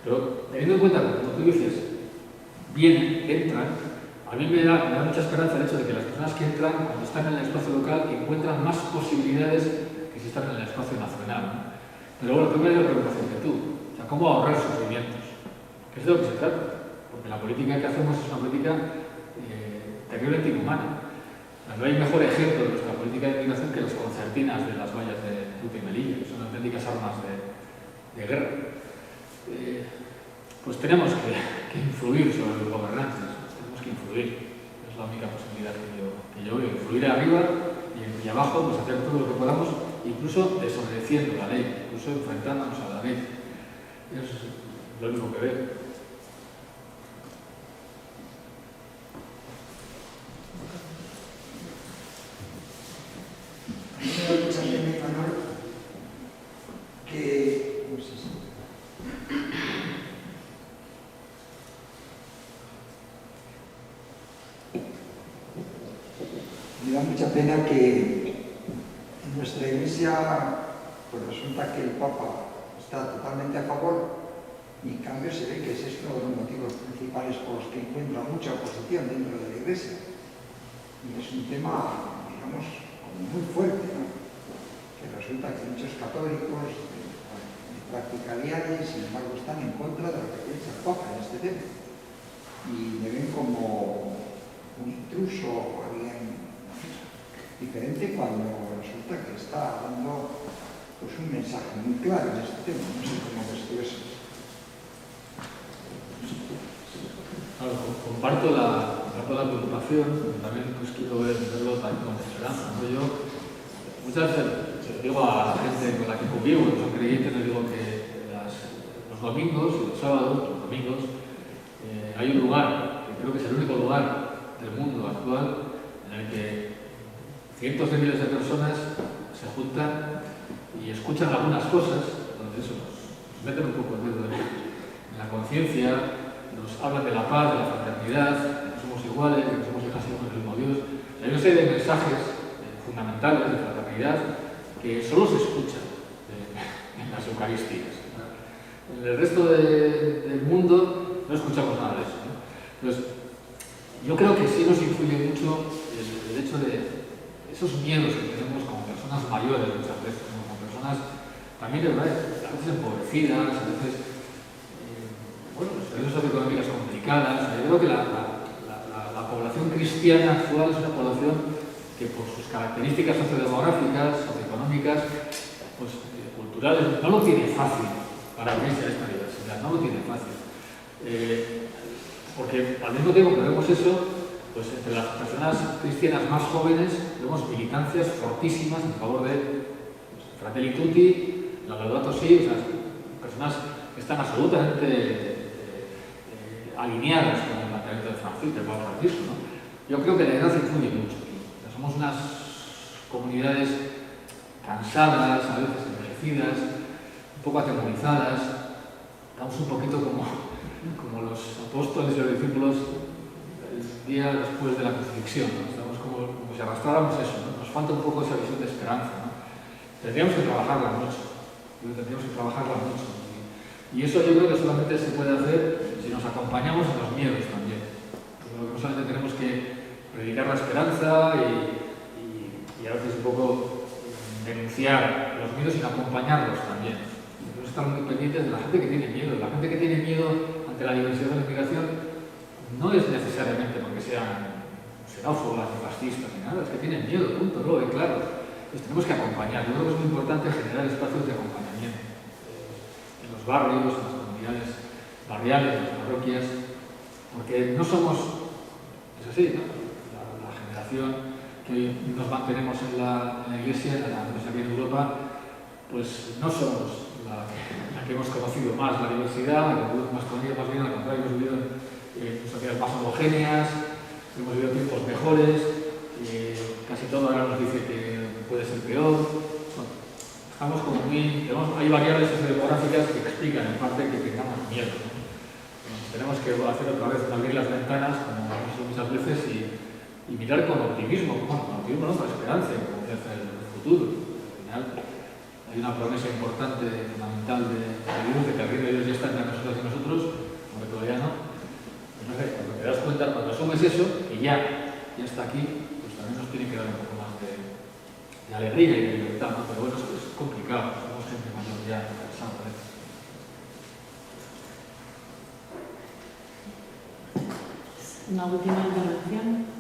Pero teniendo en cuenta que, como tú dices, vienen, entran, a mí me da mucha esperanza el hecho de que las personas que entran, cuando están en el espacio local, encuentran más posibilidades que si están en el espacio nacional, ¿no? Pero bueno, primero la preocupación que tú, o sea, cómo ahorrar sufrimientos, que es de lo que se trata, porque la política que hacemos es una política terriblemente inhumana. O sea, no hay mejor ejemplo de nuestra política de inmigración que las concertinas de las vallas de Ceuta y Melilla, que son auténticas armas de guerra. Pues tenemos que influir sobre los gobernantes, tenemos que influir, es la única posibilidad que yo veo, influir arriba y abajo, pues hacer todo lo que podamos, incluso desobedeciendo la ley, incluso enfrentándonos a la ley. Eso es lo único que veo. A mí me da mucha pena, Manuel, que me da mucha pena que en nuestra iglesia pues resulta que el Papa está totalmente a favor y en cambio se ve que ese es uno de los motivos principales por los que encuentra mucha oposición dentro de la iglesia. Y es un tema, digamos, como muy fuerte, ¿no? Que resulta que muchos católicos de práctica diaria, sin embargo, están en contra de lo que piensa el Papa en este tema. Y le ven como un intruso o alguien diferente cuando resulta que está dando pues, un mensaje muy claro en este tema. No sé cómo ves tú eso. Claro, comparto la preocupación, también pues, quiero verlo también con esperanza. ¿No? Yo muchas veces digo a la gente con la que convivo, que son creyentes, les digo que los domingos y los sábados, hay un lugar, que creo que es el único lugar del mundo actual en el que cientos de miles de personas se juntan y escuchan algunas cosas, donde eso nos meten un poco el dedo en la conciencia, nos hablan de la paz, de la fraternidad, de que somos iguales, de que somos hijas y hijos del mismo Dios. Hay una serie de mensajes fundamentales de fraternidad que solo se escuchan en las Eucaristías. En el resto del mundo no escuchamos nada de eso. ¿No? Entonces, yo creo que sí nos influye mucho el hecho de esos miedos que tenemos como personas mayores muchas veces, como personas también a veces empobrecidas, a veces situaciones socioeconómicas complicadas. Yo creo que la población cristiana actual es una población que por sus características sociodemográficas, socioeconómicas, pues, culturales, no lo tiene fácil para unirse a esta diversidad, no lo tiene fácil. Porque al mismo tiempo que vemos eso, pues entre las personas cristianas más jóvenes vemos militancias fortísimas en favor de Fratelli Tutti, la Laudato Si, o sea, personas que están absolutamente alineadas con el planteamiento de Francisco, del Papa Francisco, ¿no? Yo creo que la edad influye mucho aquí. O sea, somos unas comunidades cansadas, a veces envejecidas, un poco atemorizadas, estamos un poquito como los apóstoles y los discípulos el día después de la crucifixión, ¿no? Estamos como si arrastráramos eso, ¿no? Nos falta un poco esa visión de esperanza, ¿no? Tendríamos que trabajarla mucho, y eso yo creo que solamente se puede hacer si nos acompañamos en los miedos también. Yo creo que no solamente tenemos que predicar la esperanza y a veces un poco denunciar los miedos, sino acompañarlos también. Tenemos que estar muy pendientes de la gente que tiene miedo. La gente que tiene miedo ante la diversidad de la inmigración no es necesariamente porque sean xenófobas ni fascistas ni nada, es que tienen miedo, punto, lo ve claro. Pues tenemos que acompañar. Yo creo que es muy importante generar espacios de acompañamiento en los barrios, en las comunidades barriales, en las parroquias, porque no somos, es así, ¿no? La generación que hoy nos mantenemos en la iglesia, aquí en Europa, pues no somos la que hemos conocido más la diversidad, la que hemos más con ella, más bien al contrario, hemos vivido en sociedades más homogéneas, hemos vivido tiempos mejores, casi todo ahora nos dice que puede ser peor. Bueno, estamos como hay variables sociodemográficas que explican en parte que tengamos miedo, ¿no? Tenemos que hacer otra vez, abrir las ventanas, como hemos hecho muchas veces, y mirar con optimismo, con esperanza y con confianza en el futuro. Al final hay una promesa importante, fundamental de Dios, de que el reino de Dios ya está entre nosotros y nosotros, aunque todavía no. Pues no sé, cuando te das cuenta, cuando asumes eso, que ya está aquí, pues también nos tiene que dar un poco más de alegría y de libertad, ¿no? Pero bueno, es complicado, somos gente mayor ya, cansada, ¿eh? Una última intervención.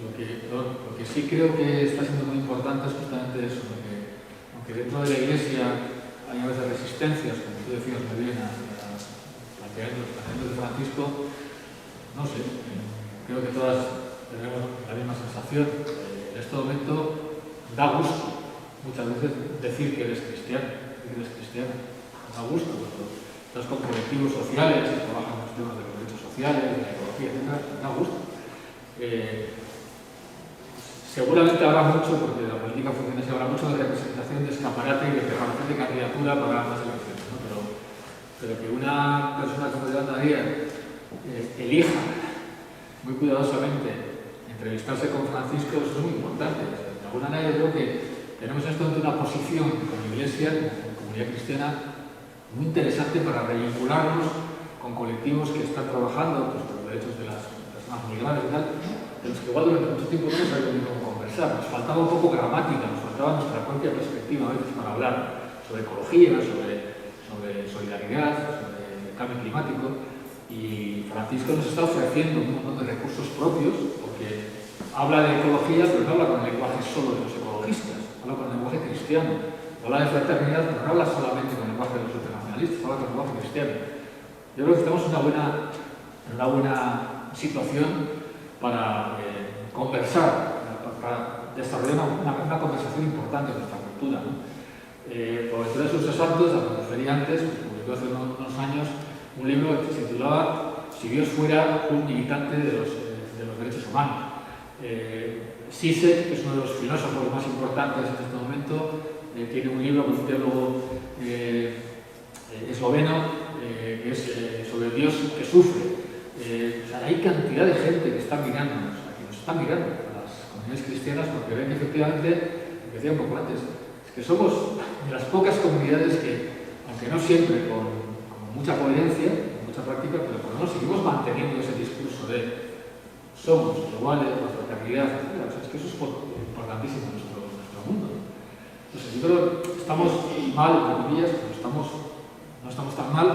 Lo que sí creo que está siendo muy importante es justamente eso, porque aunque dentro de la Iglesia hay a veces resistencias, como tú decías muy bien, a planteamientos de Francisco, no sé, creo que todas tenemos la misma sensación. En este momento da gusto muchas veces decir que eres cristiano, da gusto cuando estás con colectivos sociales que trabajan los temas de los derechos sociales, de la ecología, etc., da gusto. Seguramente habrá mucho, porque la política funciona así, habrá mucho de representación, de escaparate y de preparación de candidatura para las elecciones, ¿no? Pero que una persona como Yolanda Díaz elija muy cuidadosamente entrevistarse con Francisco es muy importante. De alguna manera yo creo que tenemos esto ante una posición como Iglesia, como comunidad cristiana, muy interesante para revincularnos con colectivos que están trabajando pues, por los derechos de las personas migrantes y tal, de los que igual durante mucho tiempo no sabíamos ni cómo conversar. Nos faltaba un poco gramática, nos faltaba nuestra propia perspectiva a veces para hablar sobre ecología, sobre solidaridad, sobre cambio climático. Y Francisco nos está ofreciendo un montón de recursos propios, porque habla de ecología, pero no habla con el lenguaje solo de los ecologistas, habla con el lenguaje cristiano. Habla de fraternidad, pero no habla solamente con el lenguaje de los internacionalistas, habla con el lenguaje cristiano. Yo creo que estamos en una buena situación para conversar, para desarrollar una conversación importante en nuestra cultura, ¿no? Por Ventura de sus Santos, a lo que refería antes, publicó hace unos años un libro que se titulaba Si Dios fuera un militante de los derechos humanos. Zizek, que es uno de los filósofos más importantes en este momento, tiene un libro con un teólogo esloveno que es sobre Dios que sufre. O sea, hay cantidad de gente que está mirándonos, que nos está mirando a las comunidades cristianas, porque ven que efectivamente, lo que decía un poco antes, es que somos de las pocas comunidades que, aunque no siempre con mucha coherencia, con mucha práctica, pero por lo menos seguimos manteniendo ese discurso de somos iguales, la fraternidad, etc. O sea, es que eso es importantísimo en nuestro mundo. Entonces, yo creo que estamos mal, entre comillas, pero no estamos tan mal,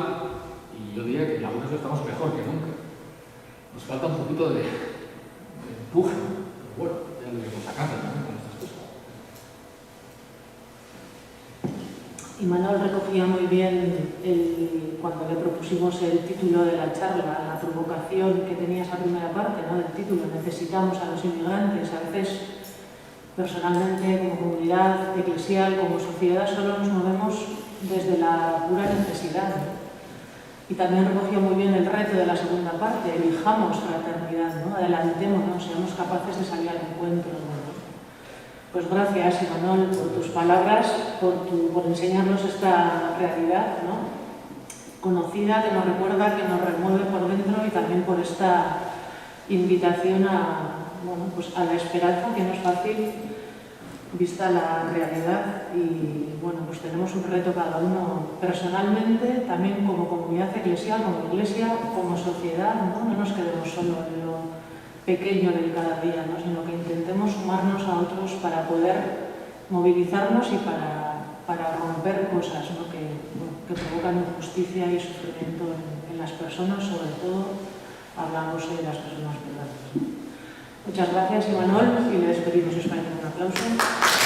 y yo diría que en algunos estamos mejor que nunca. Nos falta un poquito de empuje, pero bueno, ya lo iremos sacando también con estas cosas. Y Manuel recogía muy bien cuando le propusimos el título de la charla, la provocación que tenía esa primera parte, ¿no? Del título, necesitamos a los inmigrantes. A veces, personalmente, como comunidad eclesial, como sociedad, solo nos movemos desde la pura necesidad, ¿no? Y también recogía muy bien el reto de la segunda parte, elijamos fraternidad, ¿no? Adelantémonos, seamos capaces de salir al encuentro, ¿no? Pues gracias, Imanol, por tus palabras, por enseñarnos esta realidad, ¿no? Conocida, que nos recuerda, que nos remueve por dentro, y también por esta invitación pues a la esperanza, que no es fácil vista la realidad. Y bueno, pues tenemos un reto cada uno personalmente, también como comunidad eclesial, como iglesia, como sociedad, ¿no? No nos quedemos solo en lo pequeño del cada día, ¿no? Sino que intentemos sumarnos a otros para poder movilizarnos y para romper cosas, ¿no? que provocan injusticia y sufrimiento en las personas, sobre todo hablamos de las personas migrantes. Muchas gracias, Imanol, y le despedimos. Os parece un aplauso.